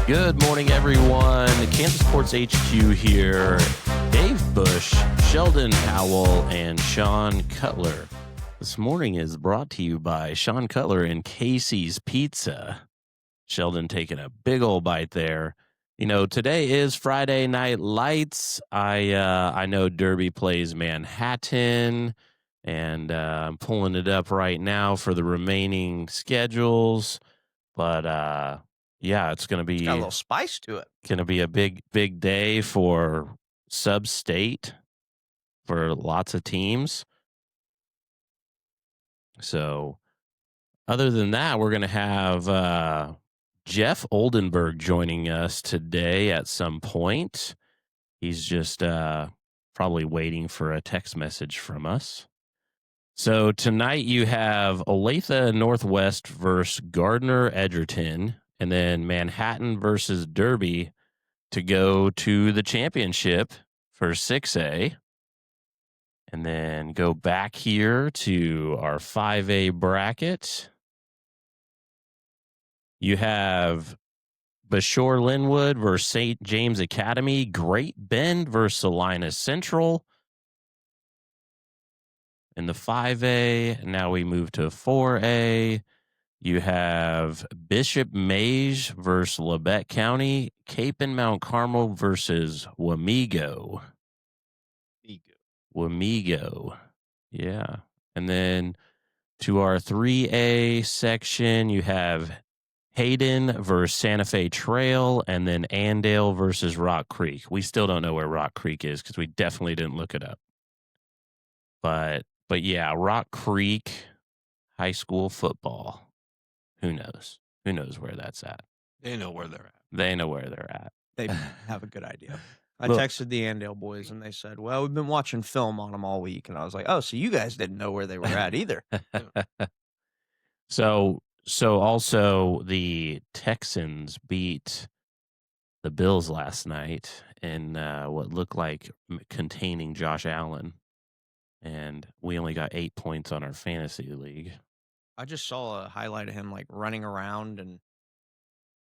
Good morning, everyone. Kansas Sports HQ here. Dave Bush, Sheldon Howell, and Sean Cutler. This morning is brought to you by Sean Cutler and Casey's Pizza. Sheldon taking a big old bite there. You know, today is Friday Night Lights. I know Derby plays Manhattan, and I'm pulling it up right now for the remaining schedules. But yeah, it's Got a little spice to it. gonna be a big day for sub-state for lots of teams. So other than that, we're gonna have Jeff Oldenburg joining us today at some point. He's just probably waiting for a text message from us. So tonight you have Olathe Northwest versus Gardner Edgerton, and then Manhattan versus Derby to go to the championship for 6A. And then go back here to our 5A bracket. You have Bashore Linwood versus St. James Academy, Great Bend versus Salina Central. In the 5A, now we move to 4A. You have Bishop Mage versus Labette County, Cape and Mount Carmel versus Wamego. Wamego. Yeah. And then to our 3A section, you have Hayden versus Santa Fe Trail, and then Andale versus Rock Creek. We still don't know where Rock Creek is because we definitely didn't look it up. But yeah, Rock Creek high school football. Who knows? Who knows where that's at? They know where they're at. They know where they're at. They have a good idea. I Look. texted the Andale boys and they said, well, we've been watching film on them all week. And I was like, oh, so you guys didn't know where they were at either. So also the Texans beat the Bills last night in what looked like containing Josh Allen. And we only got 8 points on our fantasy league. I just saw a highlight of him like running around and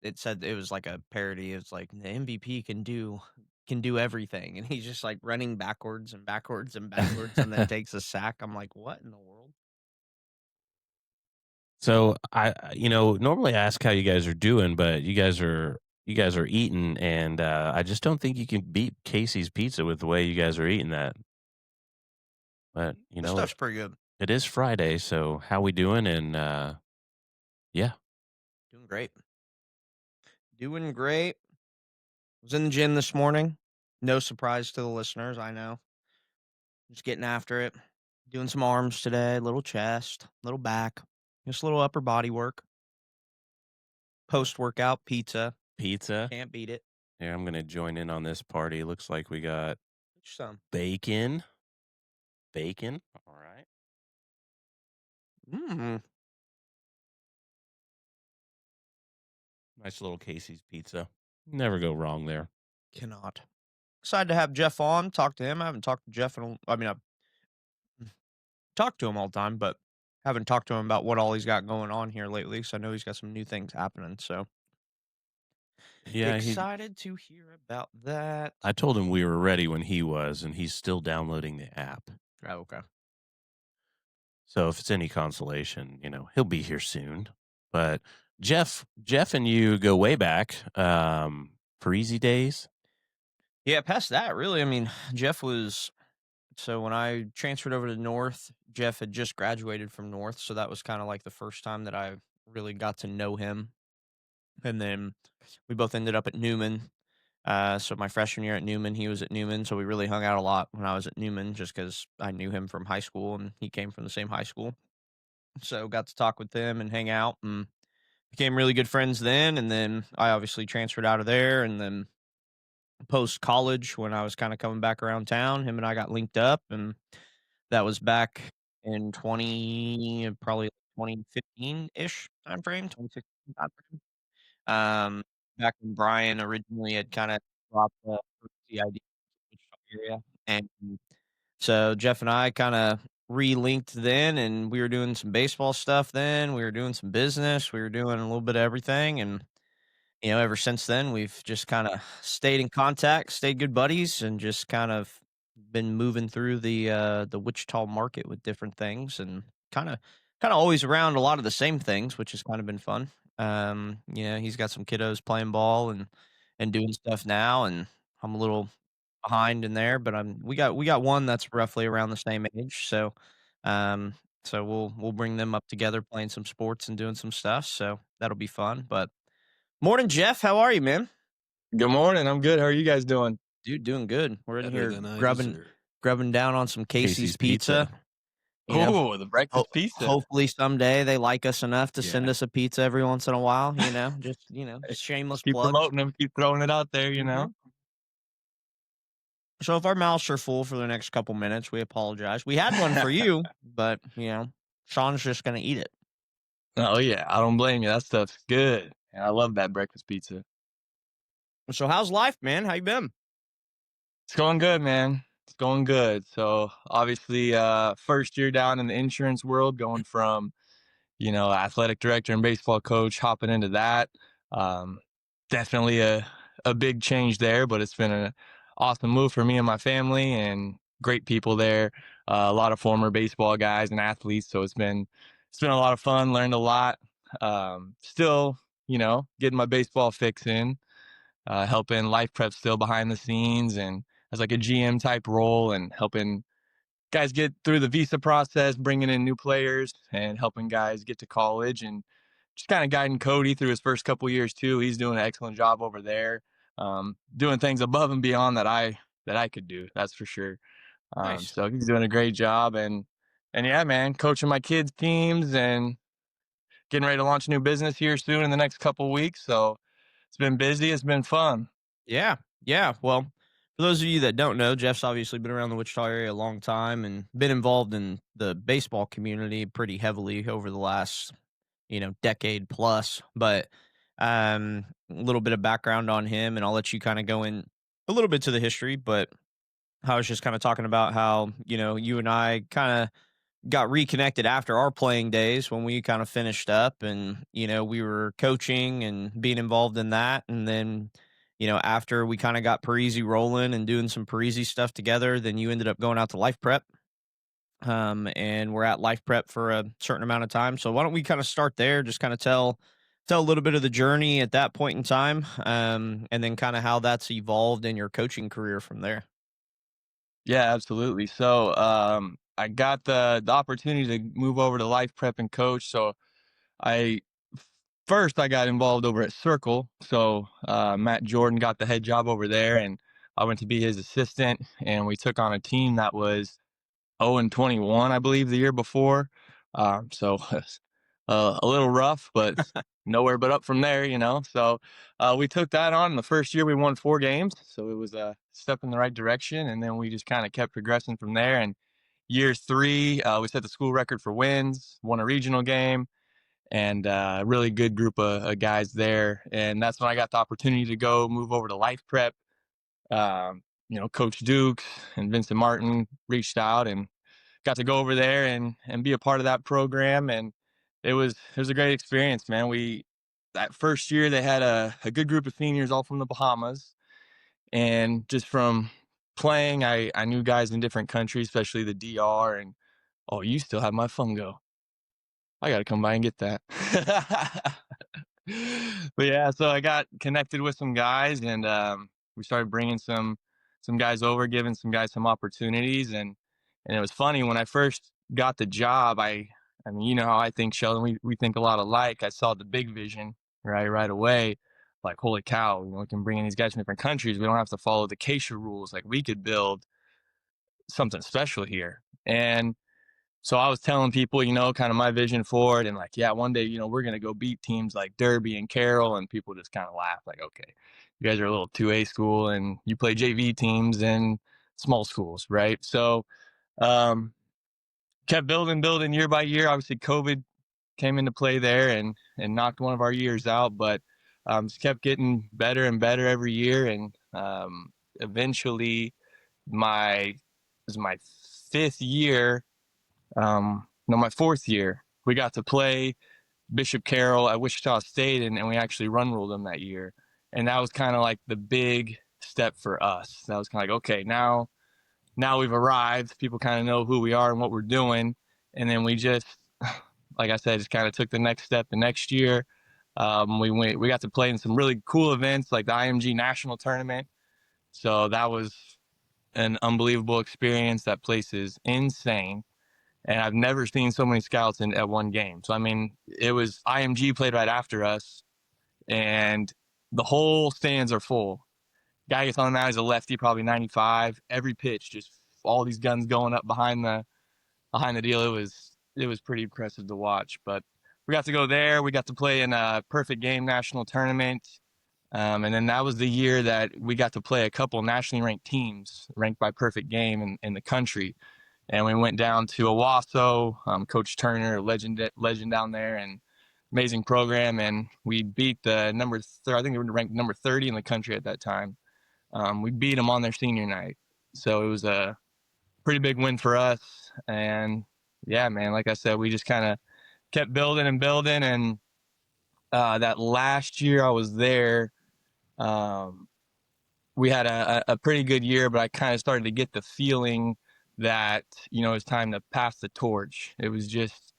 it said it was like a parody. It's like the MVP can do everything. And he's just like running backwards and backwards and backwards and then takes a sack. I'm like, what in the world? So I normally ask how you guys are doing, but you guys are eating, and I just don't think you can beat Casey's Pizza with the way you guys are eating that. But This stuff's pretty good. it is Friday, so how we doing? And yeah, Doing great. Doing great. Was in the gym this morning. No surprise to the listeners, I know. Just getting after it. Doing some arms today, little chest, little back, just a little upper body work. Post-workout pizza. Can't beat it. Here, I'm gonna join in on this party. Looks like we got Some. bacon. All right. Nice little Casey's Pizza. Never go wrong there. Cannot. Excited to have Jeff on. Talk to him. I haven't talked to Jeff I've talked to him all the time, but haven't talked to him about what all he's got going on here lately. So I know he's got some new things happening. So Yeah, excited to hear about that. I told him we were ready when he was, and he's still downloading the app. Oh, okay. So if it's any consolation, he'll be here soon. But Jeff and you go way back for Easy Days. Yeah, past that, really. I mean, Jeff was so when I transferred over to North, Jeff had just graduated from North, so that was kind of like the first time that I really got to know him. And then we both ended up at Newman. So my freshman year at Newman, he was at Newman, so we really hung out a lot when I was at Newman just because I knew him from high school and he came from the same high school. So got to talk with them and hang out and became really good friends then. And then I obviously transferred out of there. And then post college, when I was kind of coming back around town, him and I got linked up. And that was back in probably 2015-ish timeframe, 2016 timeframe. Back when Brian originally had kind of dropped the idea area. And so Jeff and I kind of re-linked then, and we were doing some baseball stuff then. We were doing some business. We were doing a little bit of everything. And Ever since then, we've just kinda stayed in contact, stayed good buddies, and just kind of been moving through the Wichita market with different things and kinda always around a lot of the same things, which has kinda been fun. He's got some kiddos playing ball and doing stuff now, and I'm a little behind in there, but we got one that's roughly around the same age, um, so we'll bring them up together playing some sports and doing some stuff, so that'll be fun, but morning, Jeff. How are you, man? Good morning. I'm good. How are you guys doing? Dude, doing good. We're in Better here than I grubbing deserve. grubbing down on some Casey's Casey's Pizza. pizza. You know, Oh, the breakfast pizza. hopefully someday they like us enough to send Yeah. us a pizza every once in a while. Just Hey, shameless keep plugs. promoting them. Keep throwing it out there. Mhm. So if our mouths are full for the next couple minutes, we apologize. We had one for you, but Sean's just gonna eat it. Oh yeah, I don't blame you. That stuff's good, and I love that breakfast pizza. So how's life, man? How you been? It's going good, man. It's going good. So obviously, first year down in the insurance world, going from athletic director and baseball coach, hopping into that. Um, Definitely a big change there, but it's been an awesome move for me and my family, and great people there. A lot of former baseball guys and athletes, so it's been a lot of fun. Learned a lot. Still, getting my baseball fix in, helping life prep still behind the scenes, and as like a GM type role, and helping guys get through the visa process, bringing in new players and helping guys get to college, and just kind of guiding Cody through his first couple years too. He's doing an excellent job over there, doing things above and beyond that I could do. That's for sure. Nice. So he's doing a great job, and yeah, man, coaching my kids' teams and getting ready to launch a new business here soon in the next couple weeks. So it's been busy. It's been fun. Yeah, yeah. Well, for those of you that don't know, Jeff's obviously been around the Wichita area a long time and been involved in the baseball community pretty heavily over the last, decade plus. But a little bit of background on him, and I'll let you kind of go in a little bit to the history. But I was just kind of talking about how you and I kind of got reconnected after our playing days when we kind of finished up and we were coaching and being involved in that, and then after we kind of got Parisi rolling and doing some Parisi stuff together, then you ended up going out to life prep, and we're at life prep for a certain amount of time. So why don't we kind of start there, just kind of tell a little bit of the journey at that point in time, and then kind of how that's evolved in your coaching career from there. Yeah, absolutely. So I got the opportunity to move over to life prep and coach. So I first I got involved over at Circle. So Matt Jordan got the head job over there, and I went to be his assistant. And we took on a team that was 0-21, I believe, the year before. So a little rough, but nowhere but up from there. So we took that on. The first year we won 4 games, so it was a step in the right direction, and then we just kind of kept progressing from there. And year 3, we set the school record for wins, won a regional game, and a really good group of guys there. And that's when I got the opportunity to go move over to Life Prep. Coach Dukes and Vincent Martin reached out, and got to go over there and be a part of that program, and it was a great experience, man. We That first year they had a good group of seniors all from the Bahamas, and just from playing, I knew guys in different countries, especially the DR. And oh, you still have my fungo. I got to come by and get that. But yeah, so I got connected with some guys, and we started bringing some guys over, giving some guys some opportunities, and it was funny when I first got the job. I mean, you know how I think, Sheldon. We think a lot alike. I saw the big vision right away. Like, holy cow, we can bring in these guys from different countries. We don't have to follow the Keisha rules. Like, we could build something special here. And so I was telling people, kind of my vision for it, and like, yeah, one day, we're gonna go beat teams like Derby and Carroll, and people just kind of laugh, like, okay, you guys are a little 2A school, and you play JV teams in small schools, right? So, um, kept building year by year. Obviously, COVID came into play there and knocked one of our years out, but just kept getting better and better every year, and eventually, my it was my 5th year, no, my 4th year, we got to play Bishop Carroll at Wichita State, and we actually run ruled them that year. And that was kind of like the big step for us. That was kind of like, okay, now we've arrived. People kind of know who we are and what we're doing. And then we just, like I said, just kind of took the next step the next year. We got to play in some really cool events like the IMG National Tournament. So that was an unbelievable experience. That place is insane. And I've never seen so many scouts at one game. So, I mean, it was IMG played right after us, and the whole stands are full. Guy gets on the mound, he's a lefty, probably 95. Every pitch, just all these guns going up behind the deal. It was pretty impressive to watch. But we got to go there. We got to play in a Perfect Game national tournament. And then that was the year that we got to play a couple nationally ranked teams ranked by Perfect Game in the country. And we went down to Owasso, Coach Turner, legend down there, and amazing program. And we beat the I think they were ranked number 30 in the country at that time. We beat them on their senior night. So it was a pretty big win for us. And yeah, man, like I said, we just kind of kept building and building. And that last year I was there, we had a pretty good year, but I kind of started to get the feeling that, it's time to pass the torch. It was just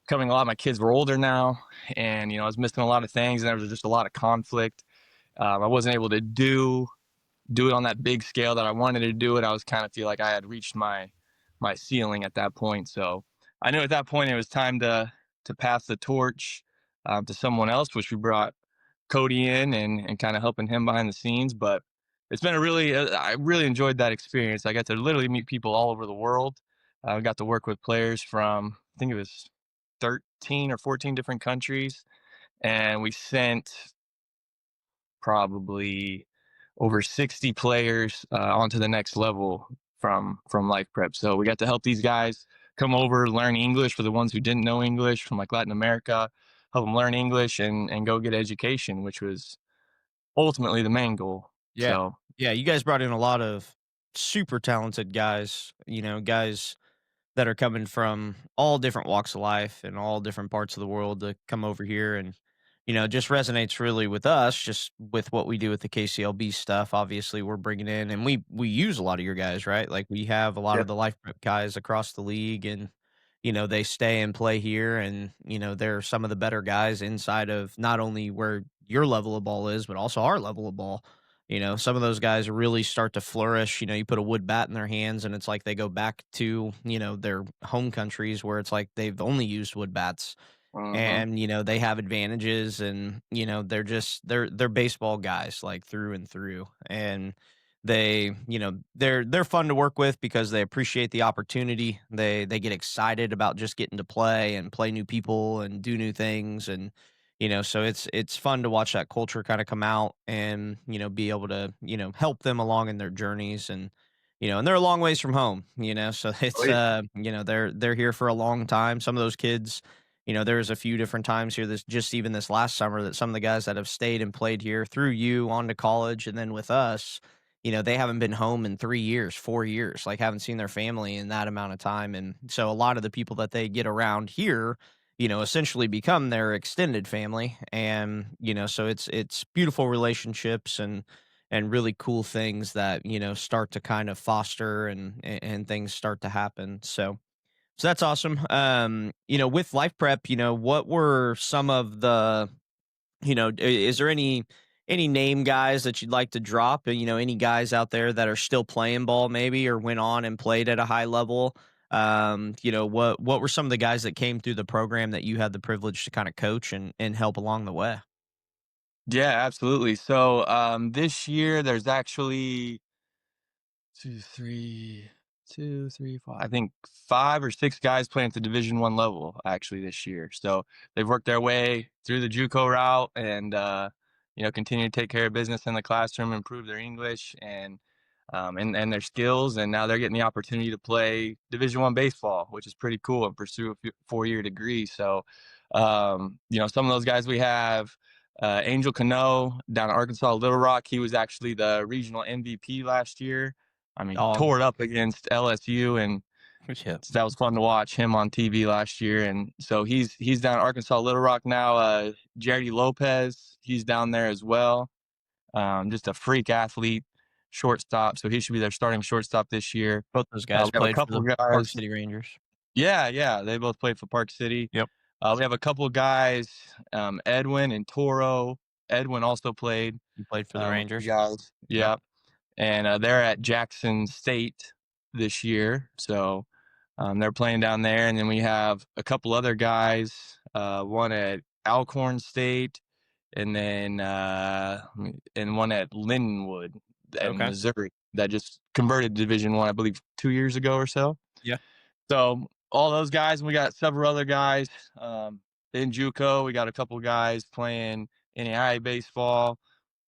coming a lot. My kids were older now, and, I was missing a lot of things, and there was just a lot of conflict. I wasn't able to do it on that big scale that I wanted to do it. I was kind of feel like I had reached my ceiling at that point. So I knew at that point it was time to pass the torch to someone else, which we brought Cody in and kind of helping him behind the scenes. But it's been I really enjoyed that experience. I got to literally meet people all over the world. I got to work with players from, I think it was 13 or 14 different countries. And we sent probably over 60 players onto the next level from Life Prep. So we got to help these guys come over, learn English for the ones who didn't know English from like Latin America, help them learn English and go get education, which was ultimately the main goal. Yeah. So Yeah, you guys brought in a lot of super talented guys, guys that are coming from all different walks of life and all different parts of the world to come over here and just resonates really with us just with what we do with the KCLB stuff. Obviously we're bringing in and we use a lot of your guys, right? Like we have a lot of yep. the life prep guys across the league, and they stay and play here, and they're some of the better guys inside of not only where your level of ball is but also our level of ball. Some of those guys really start to flourish. You put a wood bat in their hands and it's like they go back to, their home countries where it's like they've only used wood bats, Hmm. and, they have advantages, and, they're baseball guys like through and through. And they're fun to work with because they appreciate the opportunity. They get excited about just getting to play and play new people and do new things. And so it's fun to watch that culture kind of come out and, be able to, help them along in their journeys. And and they're a long ways from home, so Oh it's, yeah. they're here for a long time. Some of those kids, there's a few different times here, this just even this last summer, that some of the guys that have stayed and played here through you on to college and then with us, they haven't been home in 3 years, 4 years, like haven't seen their family in that amount of time. And so a lot of the people that they get around here, essentially become their extended family. And, so it's beautiful relationships and really cool things that, start to kind of foster and things start to happen. So that's awesome. With life prep, what were some of the, is there any name guys that you'd like to drop? Any guys out there that are still playing ball maybe or went on and played at a high level? What were some of the guys that came through the program that you had the privilege to kind of coach and help along the way? Yeah, absolutely. So this year there's actually two, three, 4. I think 5 or 6 guys playing at the Division 1 level actually this year. So they've worked their way through the JUCO route and continue to take care of business in the classroom, improve their English and their skills, and now they're getting the opportunity to play Division 1 baseball, which is pretty cool, and pursue a 4-year degree. So, some of those guys we have. Angel Cano down at Arkansas Little Rock. He was actually the regional MVP last year. I mean, Dog. tore it up against LSU, and Yeah. So that was fun to watch him on TV last year, and so he's down at Arkansas Little Rock now. Jerry Lopez, he's down there as well. Just a freak athlete, shortstop. So he should be their starting shortstop this year. Both those We guys have a played for couple the Park guys. City Rangers. Yeah, yeah, they both played for Park City. Yep. We have a couple guys, Edwin and Toro. Edwin also played You played for the with you Rangers. guys. Yep. Yeah, and they're at Jackson State this year, so they're playing down there. And then we have a couple other guys, one at Alcorn State, and then and one at Lindenwood in Okay. Missouri that just converted to Division One, I believe, 2 years ago or so. Yeah. So all those guys, and we got several other guys in JUCO. We got a couple guys playing NAIA baseball.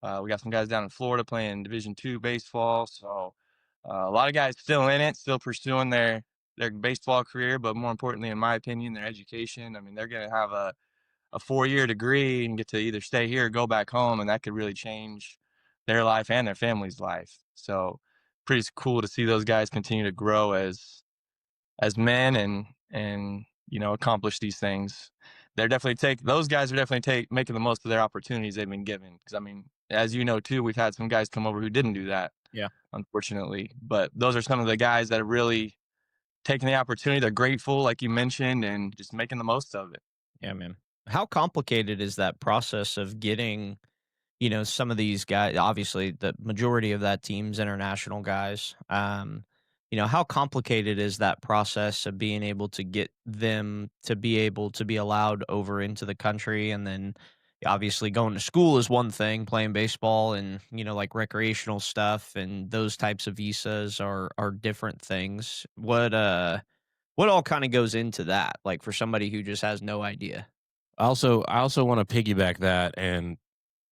We got some guys down in Florida playing Division II baseball. So a lot of guys still in it, still pursuing their baseball career, but more importantly, in my opinion, their education. I mean, they're going to have a 4-year degree and get to either stay here or go back home, and that could really change their life and their family's life. So pretty cool to see those guys continue to grow as men and accomplish these things. Those guys are definitely making the most of their opportunities they've been given, because I mean, as you know too, we've had some guys come over who didn't do that, Yeah. unfortunately, but those are some of the guys that are really taking the opportunity. They're grateful, like you mentioned, and just making the most of it. Yeah, man. How complicated is that process of getting, some of these guys? Obviously, the majority of that team's international guys. How complicated is that process of being able to get them to be able to be allowed over into the country? And then obviously going to school is one thing, playing baseball and, like recreational stuff and those types of visas are different things. What all kind of goes into that? Like for somebody who just has no idea. I also want to piggyback that and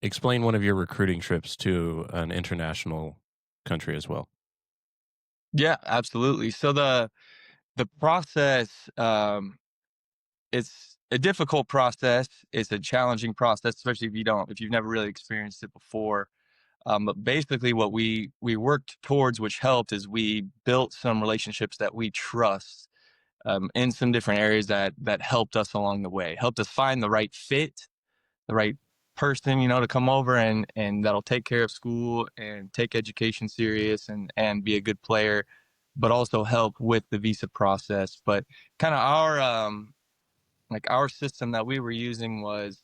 explain one of your recruiting trips to an international country as well. Yeah, absolutely. So the process, it's a difficult process. It's a challenging process, especially if you've never really experienced it before. But basically, what we worked towards, which helped, is we built some relationships that we trust in some different areas that helped us along the way, helped us find the right fit, the right person, to come over and that'll take care of school and take education serious and be a good player, but also help with the visa process. But kind of our system that we were using was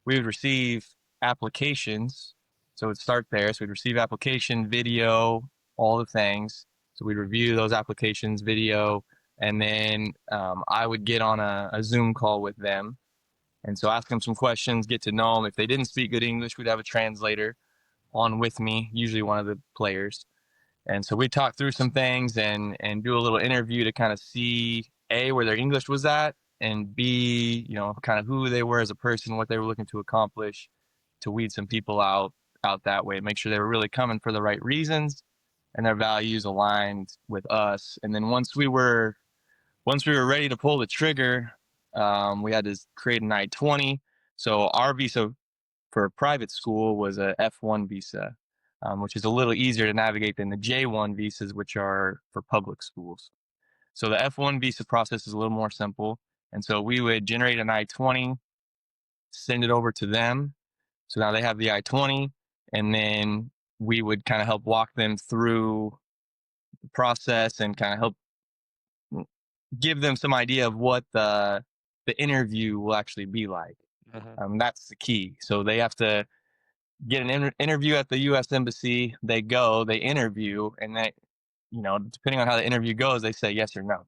we would receive applications. So it'd start there. So we'd receive application, video, all the things. So we'd review those applications, video, and then I would get on a Zoom call with them. And so ask them some questions, get to know them. If they didn't speak good English, we'd have a translator on with me, usually one of the players. And so we talk through some things and do a little interview to kind of see A, where their English was at, and B, kind of who they were as a person, what they were looking to accomplish, to weed some people out that way, make sure they were really coming for the right reasons and their values aligned with us. And then once we were ready to pull the trigger, we had to create an I-20. So our visa for a private school was a F1 visa, which is a little easier to navigate than the J1 visas, which are for public schools. So the F1 visa process is a little more simple. And so we would generate an I-20, send it over to them. So now they have the I-20, and then we would kind of help walk them through the process and kind of help give them some idea of what the interview will actually be like. That's the key. So they have to get an interview at the U.S. Embassy. They go, they interview, and depending on how the interview goes, they say yes or no.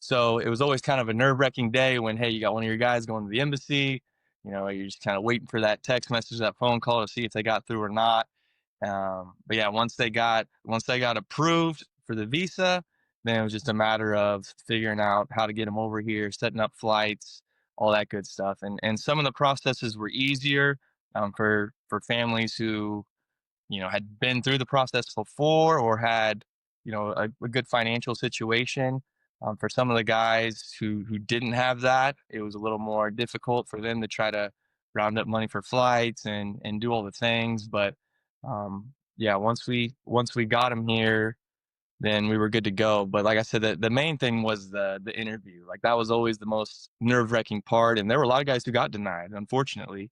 So it was always kind of a nerve-wracking day when, hey, you got one of your guys going to the embassy. You're just kind of waiting for that text message, that phone call to see if they got through or not. But yeah, once they got approved for the visa, then it was just a matter of figuring out how to get them over here, setting up flights, all that good stuff. And some of the processes were easier for families who had been through the process before or had a good financial situation. For some of the guys who didn't have that, it was a little more difficult for them to try to round up money for flights and do all the things. But yeah, once we got them here, then we were good to go. But like I said, the main thing was the interview. Like that was always the most nerve wracking part. And there were a lot of guys who got denied, unfortunately,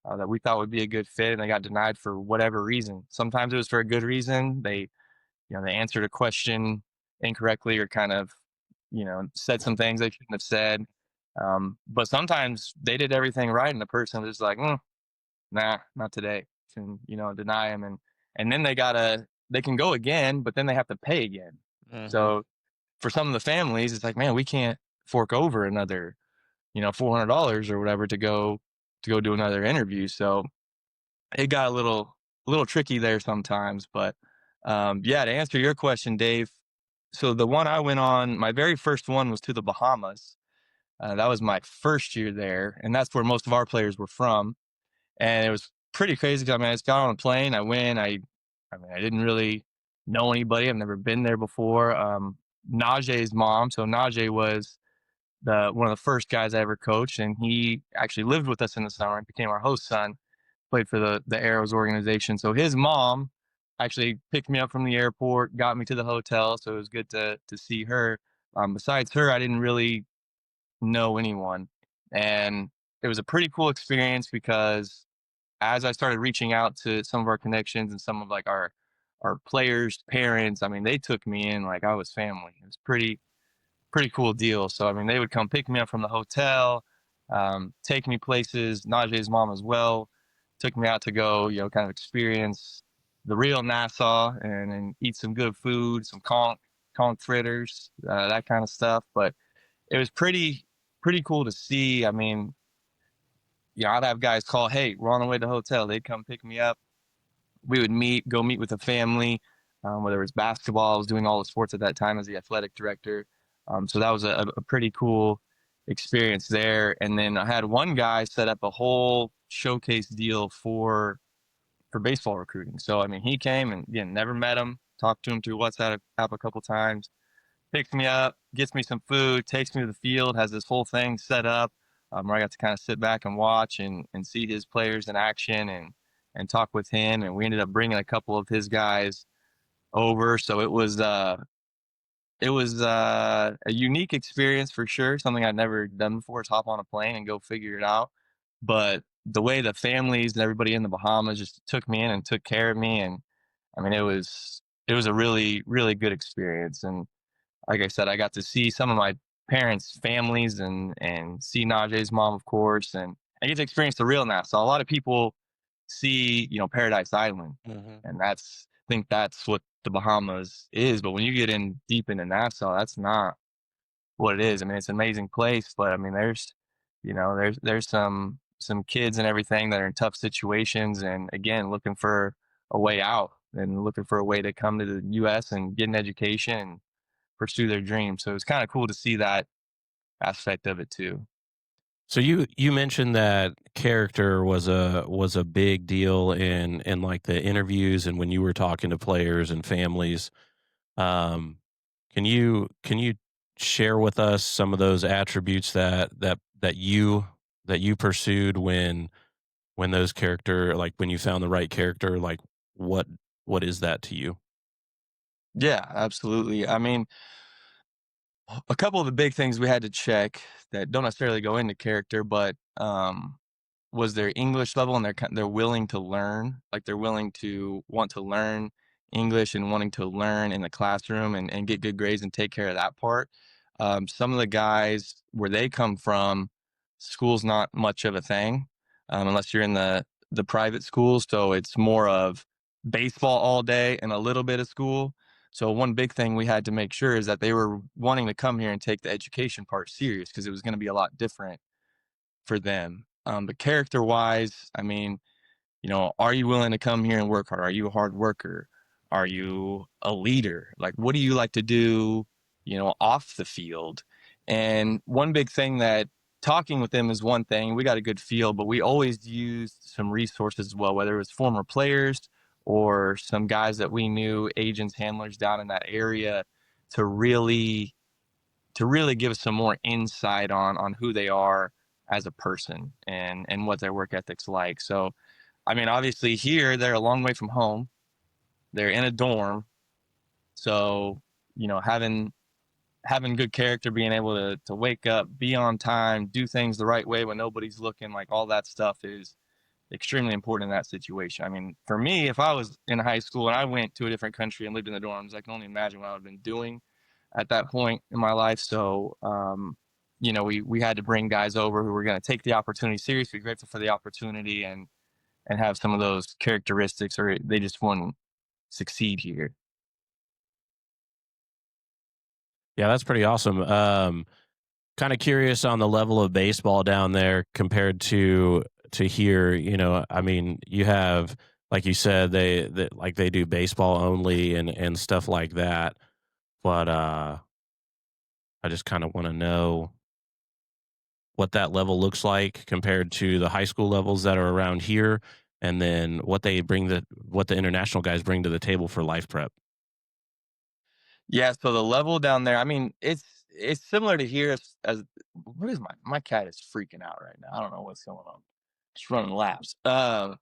that we thought would be a good fit, and they got denied for whatever reason. Sometimes it was for a good reason. They answered a question incorrectly, or kind of, said some things they shouldn't have said. But sometimes they did everything right, and the person was just like, nah, not today, and deny them, and then they can go again, but then they have to pay again. Hmm. So for some of the families, it's like, man, we can't fork over another, $400 or whatever to go do another interview. So it got a little tricky there sometimes. But yeah, to answer your question, Dave. So the one I went on, my very first one was to the Bahamas. That was my first year there, and that's where most of our players were from. And it was pretty crazy 'cause, I mean, I just got on a plane, I went, I mean, I didn't really know anybody, I've never been there before. Najee's mom, so Najee was the one of the first guys I ever coached, and he actually lived with us in the summer and became our host son, played for the Arrows organization. So his mom actually picked me up from the airport, got me to the hotel, so it was good to see her. Besides her, I didn't really know anyone, and it was a pretty cool experience because as I started reaching out to some of our connections and some of like our players' parents, I mean, they took me in like I was family. It was pretty cool deal. So I mean, they would come pick me up from the hotel, take me places. Najee's mom as well took me out to go, kind of experience the real Nassau, and eat some good food, some conch fritters, that kind of stuff. But it was pretty cool to see. I mean, I'd have guys call, "Hey, we're on the way to the hotel." They'd come pick me up. We would go meet with a family, whether it was basketball. I was doing all the sports at that time as the athletic director. So that was a pretty cool experience there. And then I had one guy set up a whole showcase deal for baseball recruiting. So I mean, he came and again, never met him, talked to him through WhatsApp a couple times, picks me up, gets me some food, takes me to the field, has this whole thing set up, where I got to kind of sit back and watch and see his players in action, and talk with him. And we ended up bringing a couple of his guys over. So it was a unique experience for sure. Something I'd never done before is hop on a plane and go figure it out. But the way the families and everybody in the Bahamas just took me in and took care of me, and I mean, it was a really really good experience. And like I said, I got to see some of my parents' families, and see Najee's mom, of course, and I get to experience the real Nassau. A lot of people see, Paradise Island, Hmm. and think that's what the Bahamas is. But when you get in deep into Nassau, that's not what it is. I mean, it's an amazing place, but I mean, there's some kids and everything that are in tough situations, and again, looking for a way out and looking for a way to come to the U.S. and get an education and pursue their dreams. So it's kind of cool to see that aspect of it too. So you mentioned that character was a big deal in like the interviews and when you were talking to players and families. Um, can you share with us some of those attributes that you pursued when those character, like when you found the right character, like what what is that to you? Yeah, absolutely. I mean, a couple of the big things we had to check that don't necessarily go into character, but was their English level, and they're willing to learn, like they're willing to want to learn English and wanting to learn in the classroom, and get good grades and take care of that part. Some of the guys where they come from, school's not much of a thing, unless you're in the private schools. So it's more of baseball all day and a little bit of school. So one big thing we had to make sure is that they were wanting to come here and take the education part serious, because it was going to be a lot different for them. But character wise, I mean, are you willing to come here and work hard? Are you a hard worker? Are you a leader? Like, what do you like to do, off the field? And one big thing that talking with them is one thing, we got a good feel, but we always used some resources as well, whether it was former players or some guys that we knew, agents, handlers down in that area, to really give us some more insight on who they are as a person, and what their work ethic's like. So, I mean, obviously here they're a long way from home. They're in a dorm. So having good character, being able to wake up, be on time, do things the right way when nobody's looking, like all that stuff is extremely important in that situation. I mean, for me, if I was in high school and I went to a different country and lived in the dorms, I can only imagine what I would have been doing at that point in my life. So, we had to bring guys over who were going to take the opportunity seriously, be grateful for the opportunity, and have some of those characteristics, or they just wouldn't succeed here. Yeah, that's pretty awesome. Kind of curious on the level of baseball down there compared to here. I mean, you have, like you said, they do baseball only and stuff like that. But I just kind of want to know what that level looks like compared to the high school levels that are around here, and then what the international guys bring to the table for life prep. Yeah, so the level down there, I mean, it's similar to here as what is my cat is freaking out right now. I don't know what's going on. Just running laps. So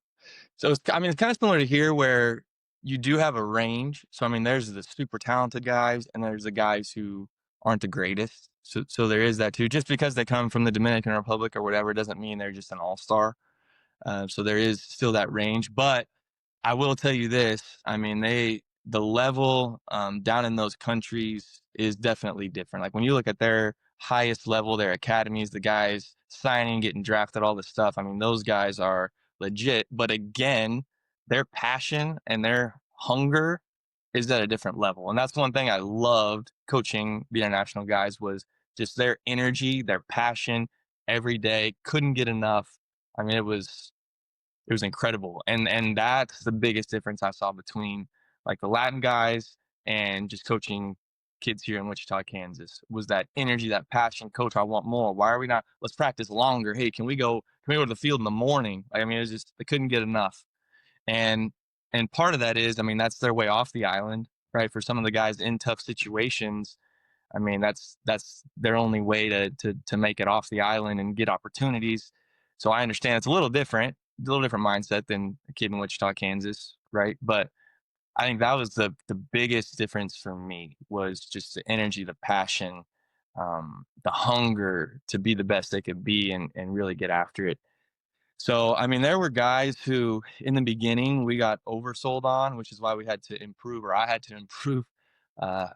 I mean, it's kind of similar to here where you do have a range. So I mean, there's the super talented guys and there's the guys who aren't the greatest. So there is that too. Just because they come from the Dominican Republic or whatever doesn't mean they're just an all-star. So there is still that range, but I will tell you this. I mean, the level down in those countries is definitely different. Like when you look at their highest level, their academies, the guys signing, getting drafted, all this stuff. I mean, those guys are legit. But again, their passion and their hunger is at a different level. And that's one thing I loved coaching the international guys was just their energy, their passion every day. Couldn't get enough. I mean, it was incredible. And that's the biggest difference I saw between like the Latin guys and just coaching kids here in Wichita, Kansas was that energy, that passion. Coach, I want more. Why are we not? Let's practice longer. Hey, can we go to the field in the morning? Like, I mean, it's just they couldn't get enough. And and part of that is, I mean, that's their way off the island, right? For some of the guys in tough situations, I mean, that's their only way to make it off the island and get opportunities. So I understand it's a little different mindset than a kid in Wichita, Kansas, right? But I think that was the biggest difference for me was just the energy, the passion, the hunger to be the best they could be and really get after it. So, I mean, there were guys who in the beginning we got oversold on, which is why we had to improve, or I had to improve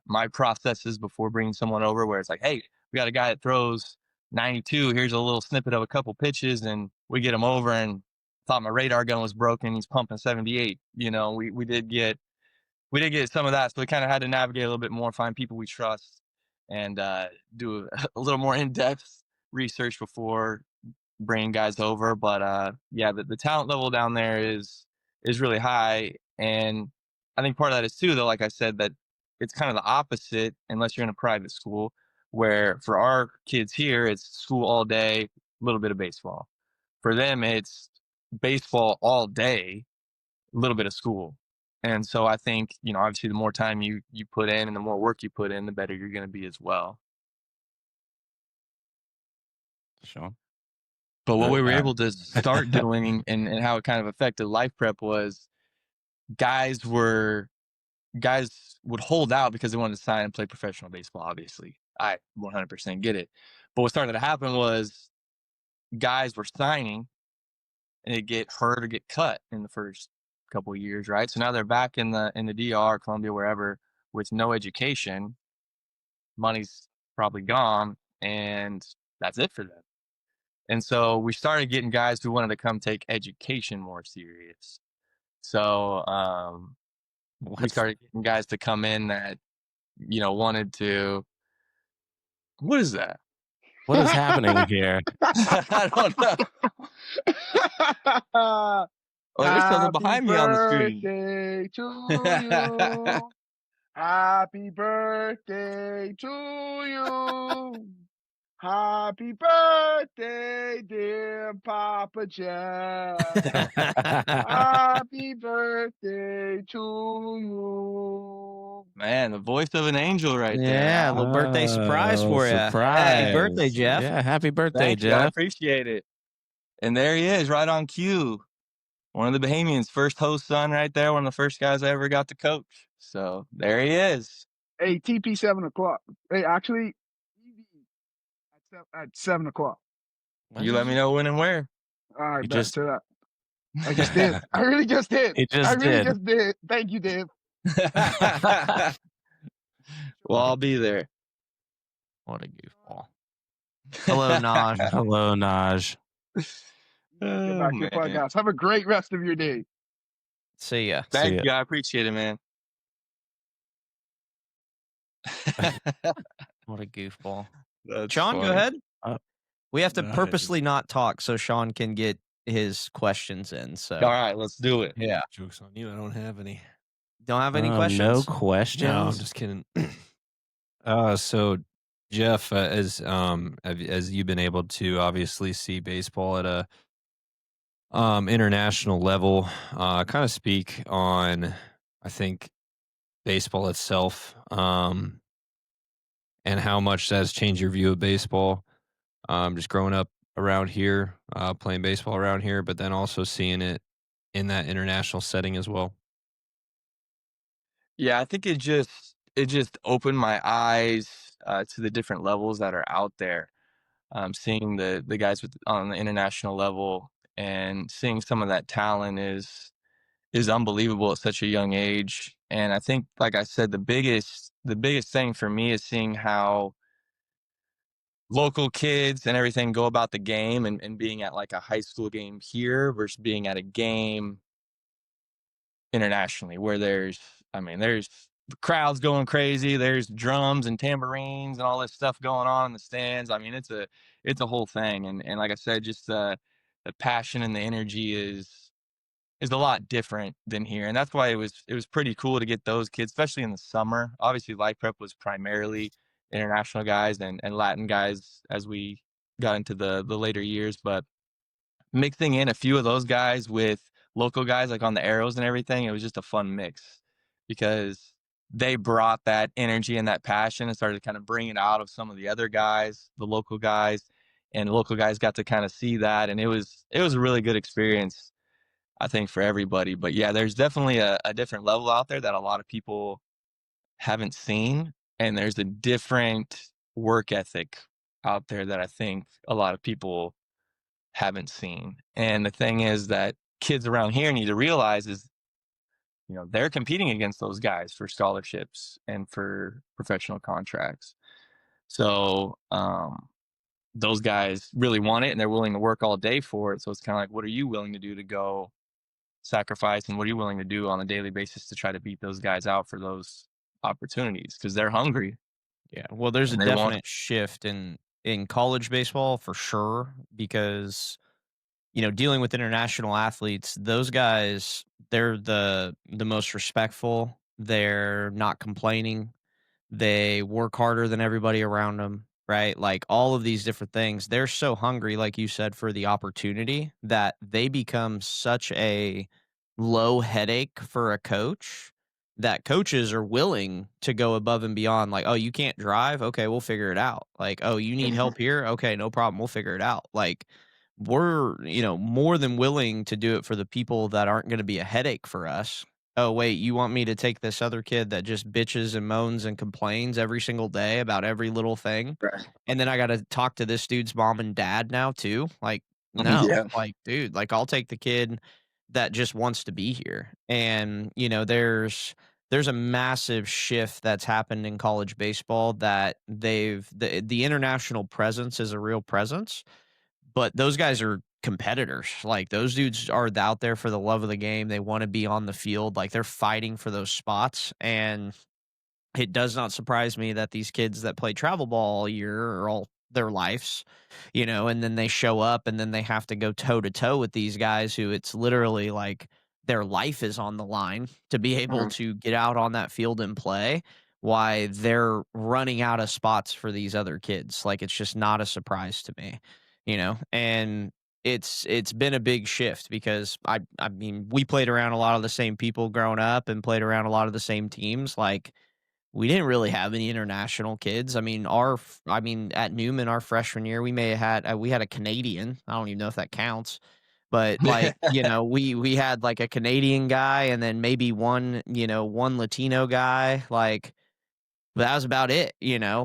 my processes before bringing someone over, where it's like, hey, we got a guy that throws 92. Here's a little snippet of a couple pitches, and we get him over and thought my radar gun was broken. He's pumping 78. We did get some of that. So we kind of had to navigate a little bit more, find people we trust, and do a little more in depth research before bringing guys over. But yeah, the talent level down there is really high, and I think part of that is too, though, like I said, that it's kind of the opposite unless you're in a private school, where for our kids here, it's school all day, a little bit of baseball. For them, it's baseball all day, a little bit of school. And so I think, obviously the more time you put in and the more work you put in, the better you're going to be as well. Sure. But what Uh, we were uh, able to start doing and how it kind of affected life prep was guys were guys would hold out because they wanted to sign and play professional baseball, obviously. I 100% get it. But what started to happen was guys were signing and they get hurt or get cut in the first couple of years, right? So now they're back in the DR, Columbia, wherever, with no education. Money's probably gone, and that's it for them. And so we started getting guys who wanted to come take education more serious. So we what's started getting guys to come in that wanted to. What is that? what is happening here? I don't know. Oh, there's something Happy behind me on the screen. birthday to you. Happy birthday to you. Happy birthday, dear Papa Jeff. Happy birthday to you. Man, the voice of an angel right there, Yeah, a huh? little birthday surprise Oh, for you. Happy birthday, surprise. Jeff. Yeah, happy birthday, Thank you. I Jeff. appreciate it. And there he is, right on cue. One of the Bahamians, first host son right there, one of the first guys I ever got to coach. So there he is. Hey, TP 7 o'clock. Hey, actually, EV at 7 o'clock. You let me know when and where. All right, You bet. just So that I just did. I really just did. he I just really did. just did. Thank you, Dave. Well, I'll be there. What a goofball. Hello, Naj. Hello, Naj. Get Oh back to your man. podcast. Have a great rest of your day. See ya. See Thank ya. you. I appreciate it, man. What a goofball. That's Sean, go funny. ahead. Uh, We have to Nice. purposely not talk so Sean can get his questions in. So All right, let's do it. yeah. Joke's on you. I don't have any. Don't have any no questions? questions. No, I'm just kidding. So Jeff, as you've been able to obviously see baseball at a international level, kind of speak on, I think, baseball itself, and how much that has changed your view of baseball. Just growing up around here, playing baseball around here, but then also seeing it in that international setting as well. Yeah, I think it just opened my eyes to the different levels that are out there. Seeing the guys on the international level and seeing some of that talent is unbelievable at such a young age. And I think, like I said, the biggest thing for me is seeing how local kids and everything go about the game, and being at like a high school game here versus being at a game internationally where there's the crowds going crazy, there's drums and tambourines and all this stuff going on in the stands. I mean, it's a whole thing. And like I said, just the passion and the energy is a lot different than here. And that's why it was pretty cool to get those kids, especially in the summer. Obviously, Light Prep was primarily international guys and Latin guys as we got into the later years, but mixing in a few of those guys with local guys like on the arrows and everything, it was just a fun mix because they brought that energy and that passion and started kind of bringing it out of some of the other guys, the local guys, and the local guys got to kind of see that, and it was a really good experience, I think, for everybody. But yeah, there's definitely a different level out there that a lot of people haven't seen, and there's a different work ethic out there that I think a lot of people haven't seen. And the thing is that kids around here need to realize is, they're competing against those guys for scholarships and for professional contracts. So those guys really want it and they're willing to work all day for it. So it's kind of like, what are you willing to do to go sacrifice, and what are you willing to do on a daily basis to try to beat those guys out for those opportunities? Because they're hungry Yeah. Well, there's a and they want definite shift in college baseball for sure because dealing with international athletes, those guys, they're the most respectful. They're not complaining. They work harder than everybody around them, right? Like all of these different things. They're so hungry, like you said, for the opportunity that they become such a low headache for a coach that coaches are willing to go above and beyond. Like, oh, you can't drive? Okay, we'll figure it out. Like, oh, you need to. help here? Okay, no problem. We'll figure it out. Like, we're, more than willing to do it for the people that aren't going to be a headache for us. Oh, wait, you want me to take this other kid that just bitches and moans and complains every single day about every little thing? Right. And then I got to talk to this dude's mom and dad now too? Like, no. Yeah. Like, dude, like I'll take the kid that just wants to be here. And, there's a massive shift that's happened in college baseball that the international presence is a real presence, but those guys are competitors. Like those dudes are out there for the love of the game. They want to be on the field. Like they're fighting for those spots. And it does not surprise me that these kids that play travel ball all year or all their lives, and then they show up and then they have to go toe to toe with these guys who it's literally like their life is on the line to be able Mhm. to get out on that field and play. Why they're running out of spots for these other kids. Like it's just not a surprise to me, and it's been a big shift because I mean we played around a lot of the same people growing up and played around a lot of the same teams. Like we didn't really have any international kids. I mean, at Newman, our freshman year, we may have had we had a Canadian. I don't even know if that counts, but like we had like a Canadian guy, and then maybe one Latino guy. Like That was about it,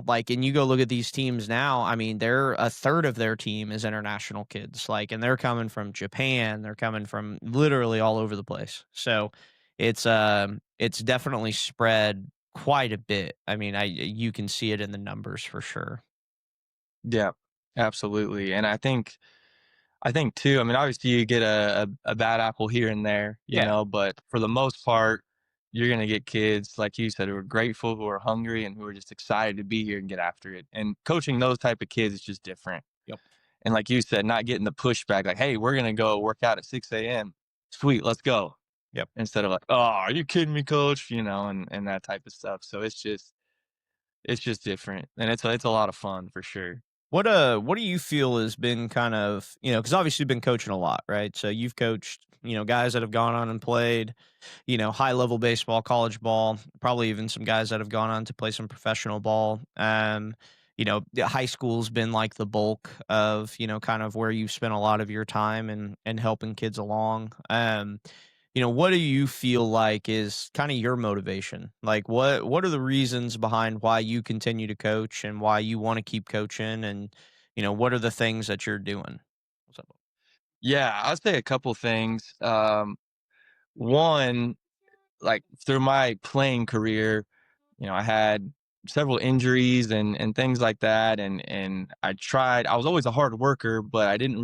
like, and you go look at these teams now, I mean, they're a third of their team is international kids, like, and they're coming from Japan, they're coming from literally all over the place. So it's definitely spread quite a bit. I mean, you can see it in the numbers for sure. Yeah, absolutely. And I think too, I mean, obviously you get a bad apple here and there, Yeah. but for the most part, you're gonna get kids, like you said, who are grateful, who are hungry, and who are just excited to be here and get after it. And coaching those type of kids is just different. Yep. And like you said, not getting the pushback, like, hey, we're gonna go work out at 6 a.m. Sweet, let's go. Yep. Instead of like, oh, are you kidding me, coach? And that type of stuff. So it's just different. And it's a lot of fun for sure. What do you feel has been kind of, because obviously you've been coaching a lot, right? So you've coached, guys that have gone on and played, high level baseball, college ball, probably even some guys that have gone on to play some professional ball. The high school's been like the bulk of, kind of where you've spent a lot of your time and helping kids along. What do you feel like is kind of your motivation? Like what are the reasons behind why you continue to coach and why you want to keep coaching and what are the things that you're doing? What's up? Yeah, I'd say a couple things. One, like through my playing career, I had several injuries and things like that, and I was always a hard worker, but I didn't